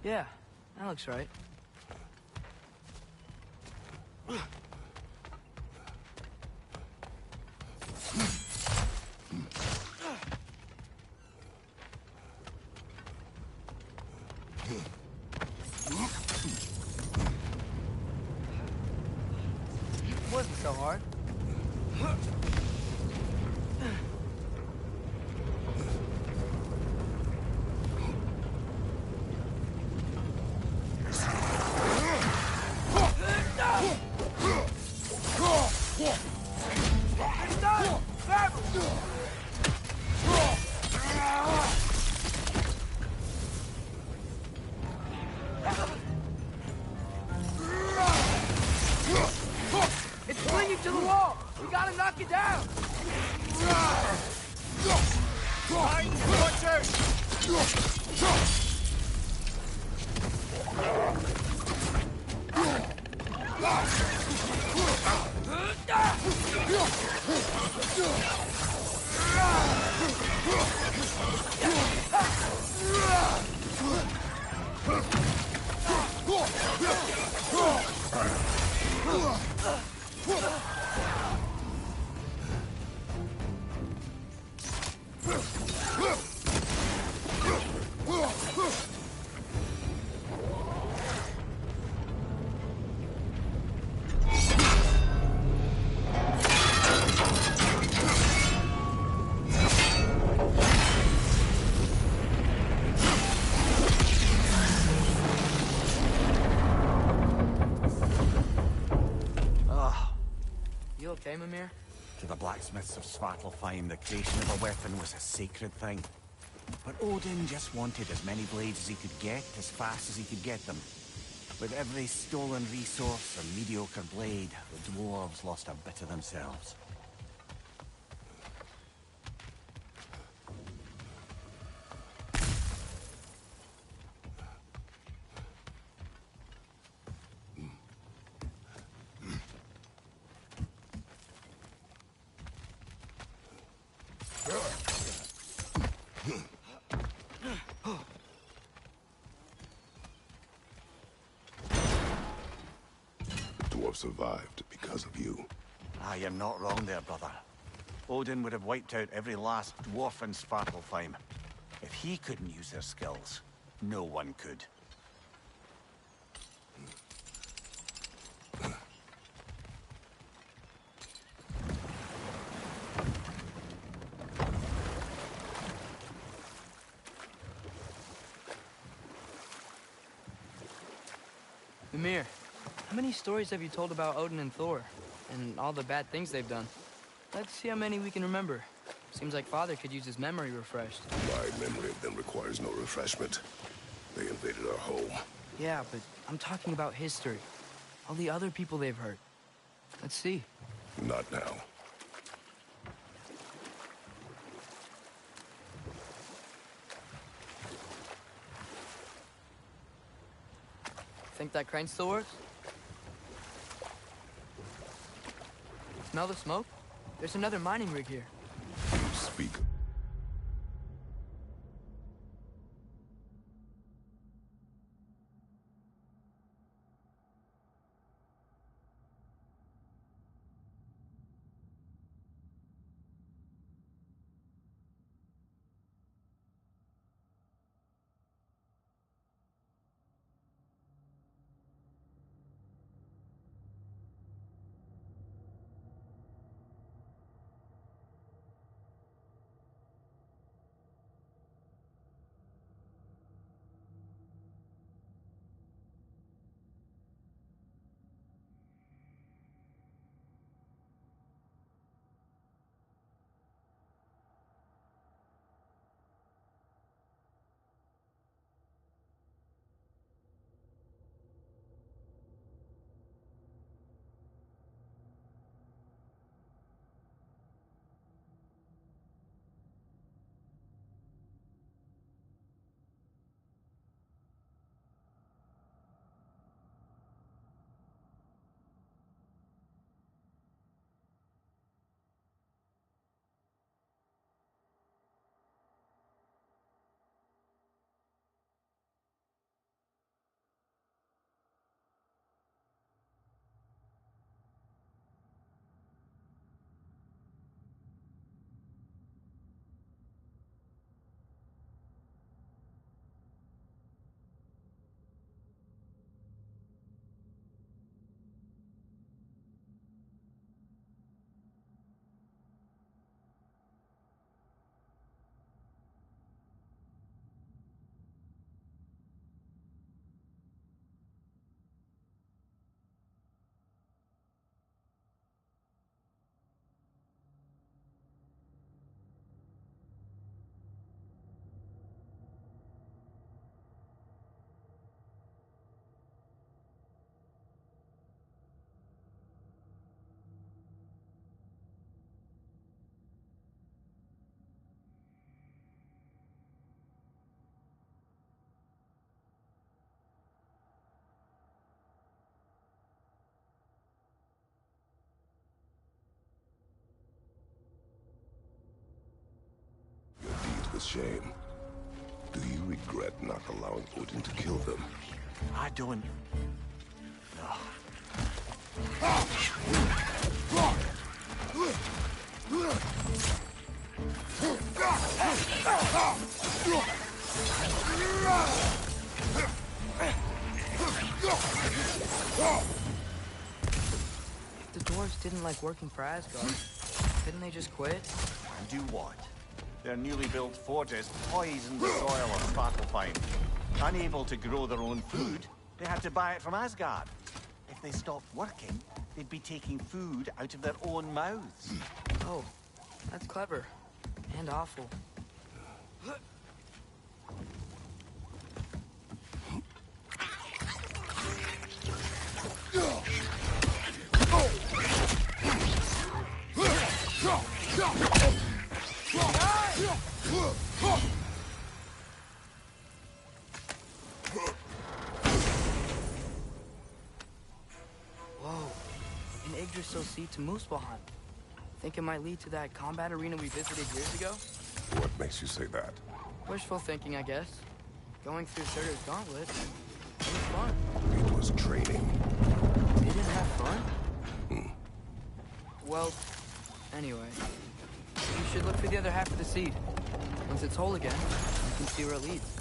Yeah, that looks right. Wasn't so hard. It's clinging to the wall! We gotta knock it down! Watch out! You okay, Mimir? To the blacksmiths of Svartalfheim, the creation of a weapon was a sacred thing. But Odin just wanted as many blades as he could get, as fast as he could get them. With every stolen resource or mediocre blade, the dwarves lost a bit of themselves. Dwarf survived because of you. Ah, you're not wrong there, brother. Odin would have wiped out every last dwarf in Svartalfheim. If he couldn't use their skills, no one could. Mimir, how many stories have you told about Odin and Thor? And all the bad things they've done? Let's see how many we can remember. Seems like Father could use his memory refreshed. My memory of them requires no refreshment. They invaded our home. Yeah, but I'm talking about history. All the other people they've hurt. Let's see. Not now. Think that crane still works? Smell the smoke? There's another mining rig here. Speak. Your deed was shame. Do you regret not allowing Odin to kill them? I don't... No. The dwarves didn't like working for Asgard. Couldn't they just quit? And do what? Their newly built forges poisoned the soil of Svartalfheim. Unable to grow their own food, they had to buy it from Asgard. If they stopped working, they'd be taking food out of their own mouths. Oh, that's clever. And awful. Whoa, an Yggdrasil seed to Muspelheim. Think it might lead to that combat arena we visited years ago? What makes you say that? Wishful thinking, I guess. Going through Surtur's gauntlet, it was fun. It was training. You didn't have fun? Well, anyway. You should look for the other half of the seed. Once it's whole again, you can see where it leads.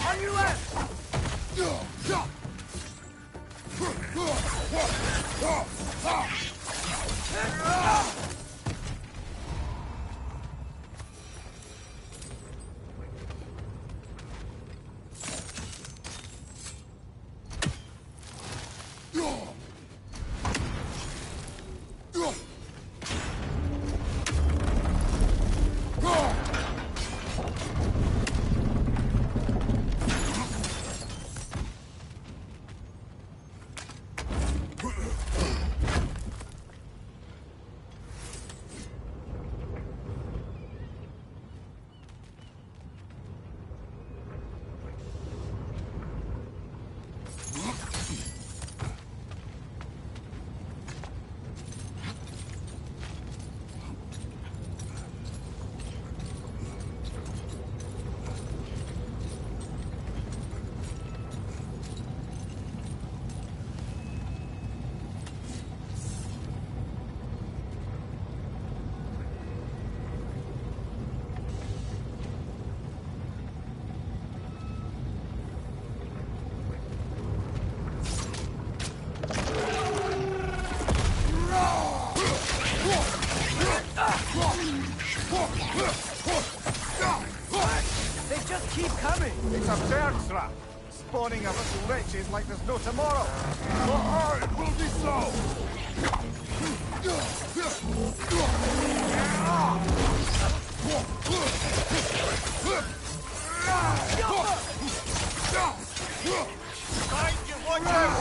On your left! me! It's a bird trap! Spawning of little wretches like there's no tomorrow! It will be so! Mind you, watch out!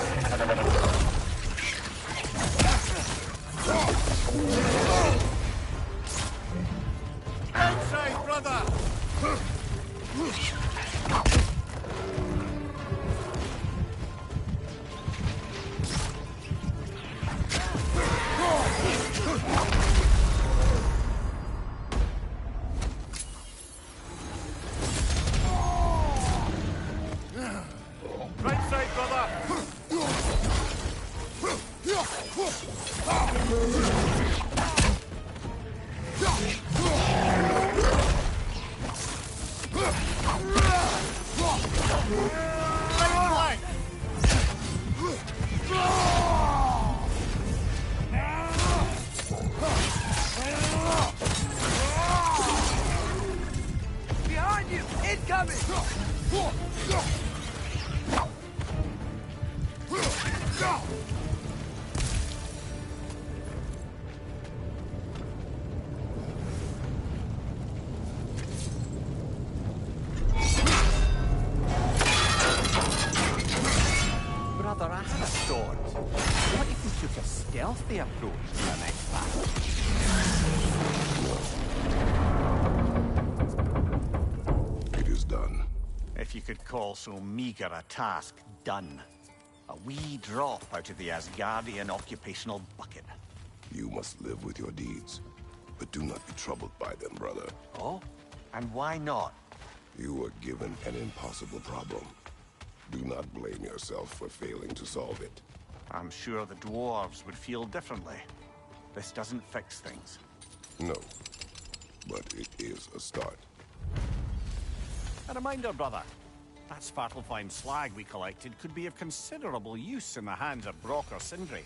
Outside, brother! Right side, brother! Right flank! Behind you! Incoming! Brother, I had a thought. What if we took a stealthy approach to the next battle? It is done. If you could call so meager a task done. A wee drop out of the Asgardian occupational bucket. You must live with your deeds, but do not be troubled by them, brother. Oh? And why not? You were given an impossible problem. Do not blame yourself for failing to solve it. I'm sure the dwarves would feel differently. This doesn't fix things. No, but it is a start. A reminder, brother. That Svartalfheim slag we collected could be of considerable use in the hands of Brock or Sindri.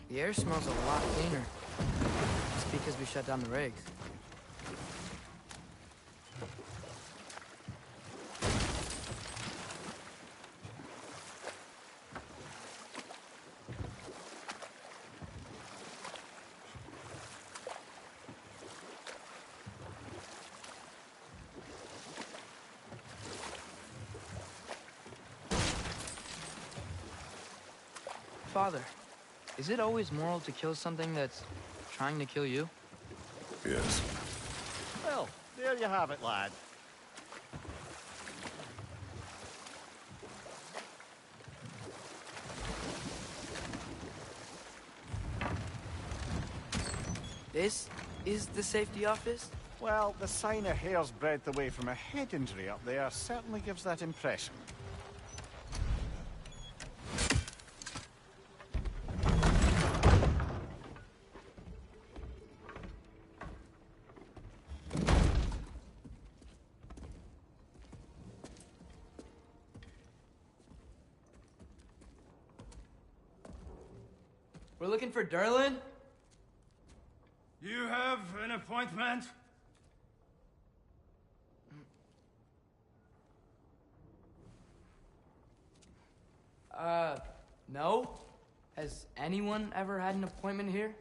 The air smells a lot cleaner. It's because we shut down the rigs. Father, is it always moral to kill something that's trying to kill you? Yes. Well, there you have it, lad. This is the safety office? Well, the sign a hair's breadth away from a head injury up there certainly gives that impression. We're looking for Durlin? You have an appointment? No. Has anyone ever had an appointment here?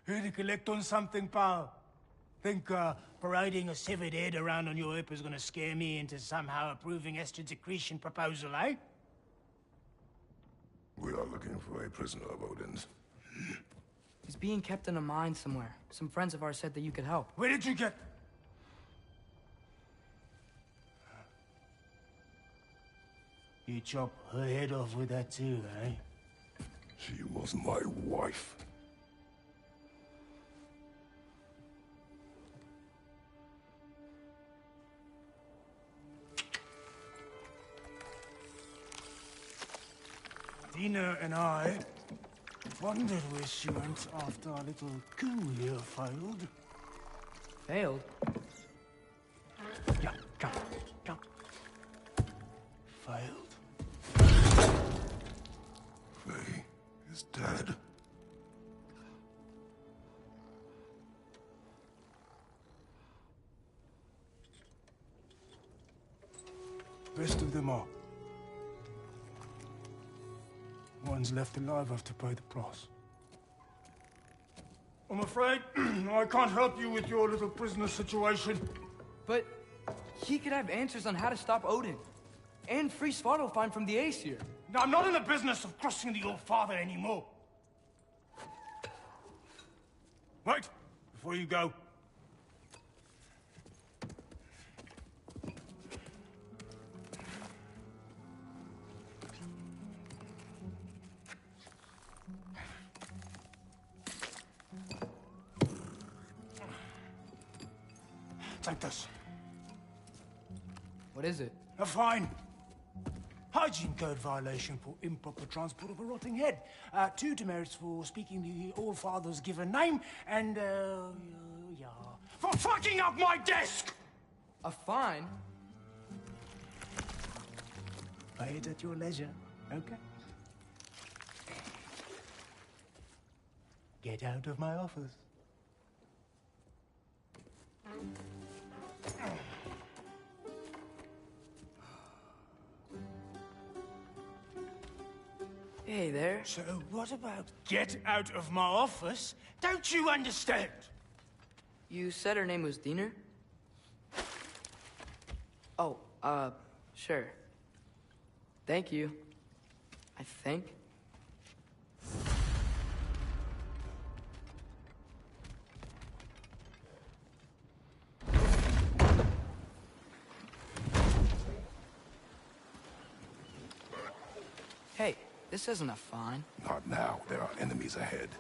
Here to collect on something, pal? Think, parading a severed head around on your hip is gonna scare me into somehow approving Estrid's accretion proposal, eh? We are looking for a prisoner of Odin's. He's being kept in a mine somewhere. Some friends of ours said that you could help. Where did you get... You chop her head off with that too, eh? She was my wife. Dina and I Wondered where she went after our little coup here failed. Failed? Yeah, come. Failed. Faye is dead. Rest of them are. One's left alive have to pay the price. I'm afraid I can't help you with your little prisoner situation. But he could have answers on how to stop Odin. And free Svartalfheim from the Aesir. Now, I'm not in the business of crossing the Old Father anymore. Wait, before you go. Take this. What is it? A fine. Hygiene code violation for improper transport of a rotting head. 2 demerits for speaking the All Father's given name, and, yeah. For fucking up my desk! A fine? Pay it at your leisure, okay? Get out of my office. Hey there. So what about get out of my office? Don't you understand? You said her name was Diener? Oh, sure. Thank you. I think. Hey, this isn't a fine. Not now. There are enemies ahead.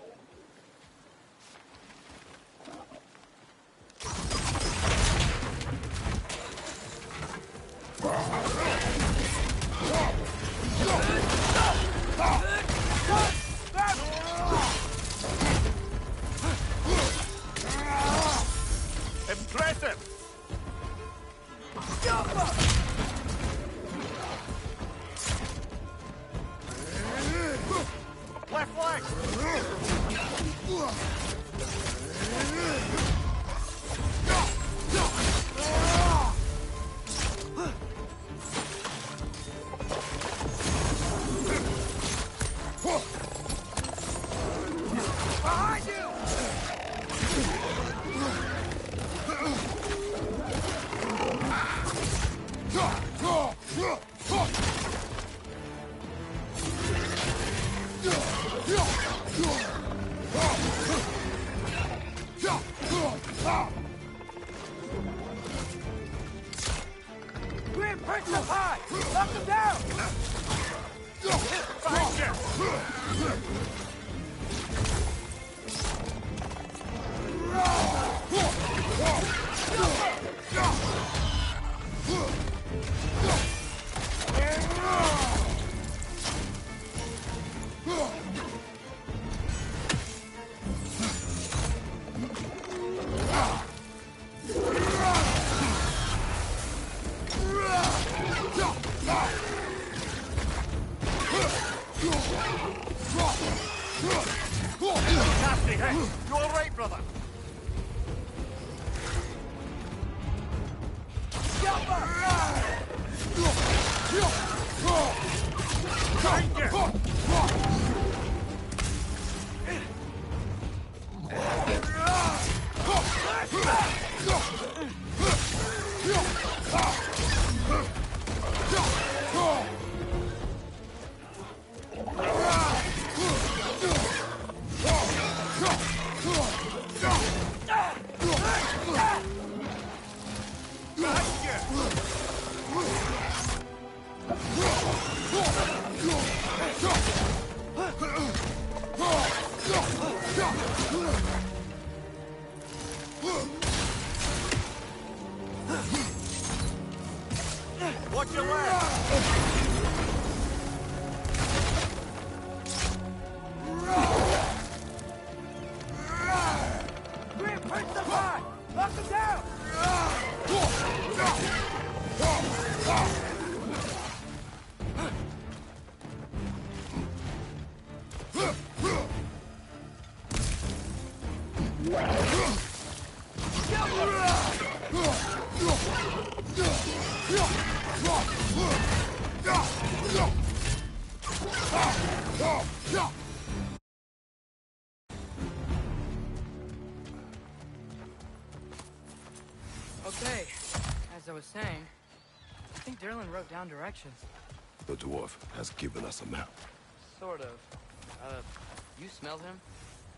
Impressive! Left leg! Behind you! Grim, perch up high! Knock him down! Find you! Nasty hit! You all right, brother? Find you! Watch your left! Okay, as I was saying, I think Derlin wrote down directions. The dwarf has given us a map. Sort of. You smelled him,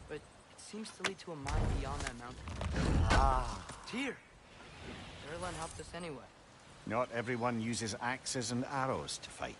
but it seems to lead to a mine beyond that mountain. Ah. Tyr! Derlin helped us anyway. Not everyone uses axes and arrows to fight.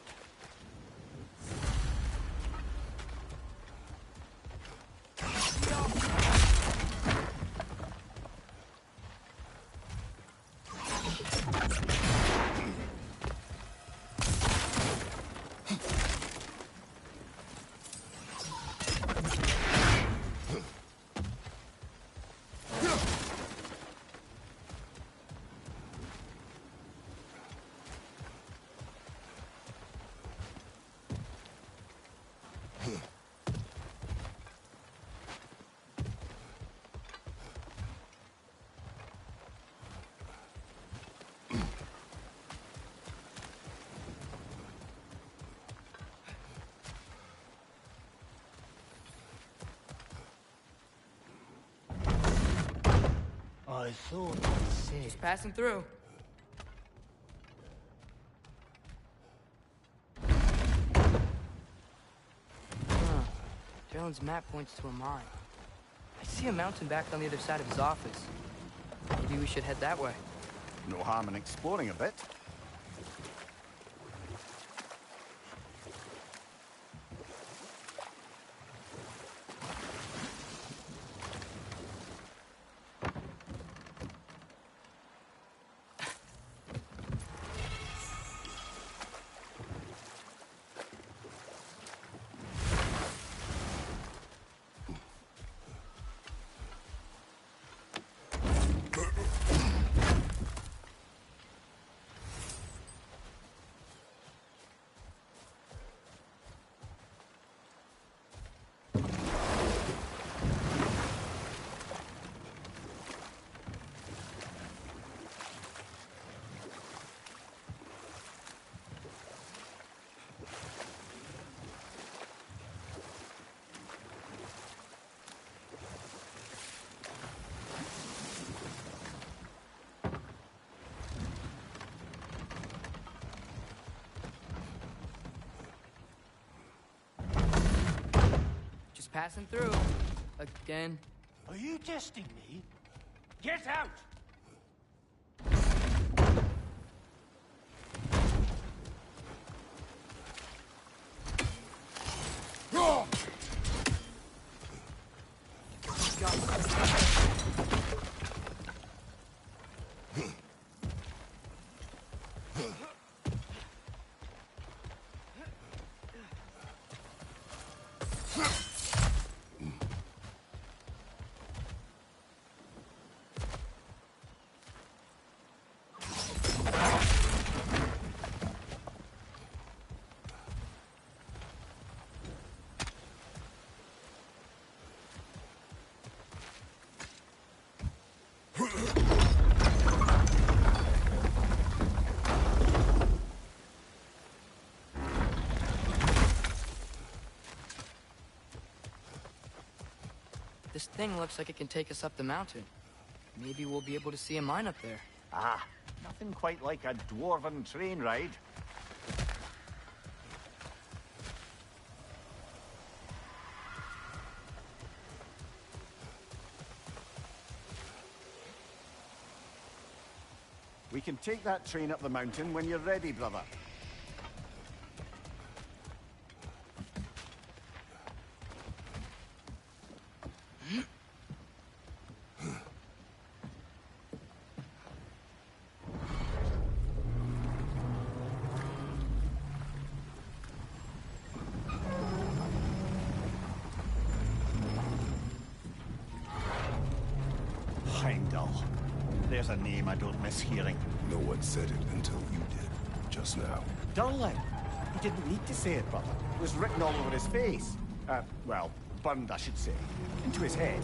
I thought I'd say. Just passing through. Derlin's map points to a mine. I see a mountain back on the other side of his office. Maybe we should head that way. No harm in exploring a bit. Just passing through. Again. Are you testing me? Get out! This thing looks like it can take us up the mountain. Maybe we'll be able to see a mine up there. Ah, nothing quite like a dwarven train ride. We can take that train up the mountain when you're ready, brother. Heimdall. There's a name I don't miss hearing. No one said it until you did, just now. Durlin. He didn't need to say it, brother. It was written all over his face. Well, burned, I should say. Into his head.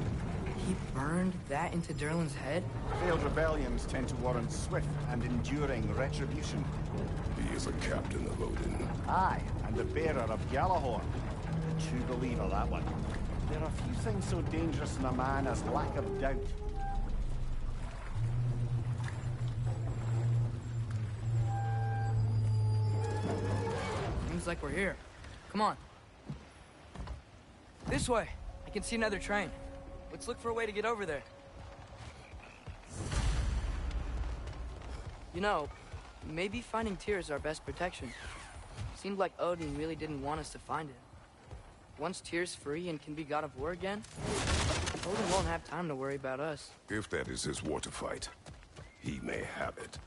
He burned that into Derlin's head? Failed rebellions tend to warrant swift and enduring retribution. He is a captain of Odin. Aye, and the bearer of Gjallarhorn. A true believer, that one. There are few things so dangerous in a man as lack of doubt. Seems like we're here. Come on. This way. I can see another train. Let's look for a way to get over there. You know, maybe finding Tyr is our best protection. Seemed like Odin really didn't want us to find it. Once Tyr's free and can be god of war again, Odin won't have time to worry about us. If that is his war to fight, he may have it.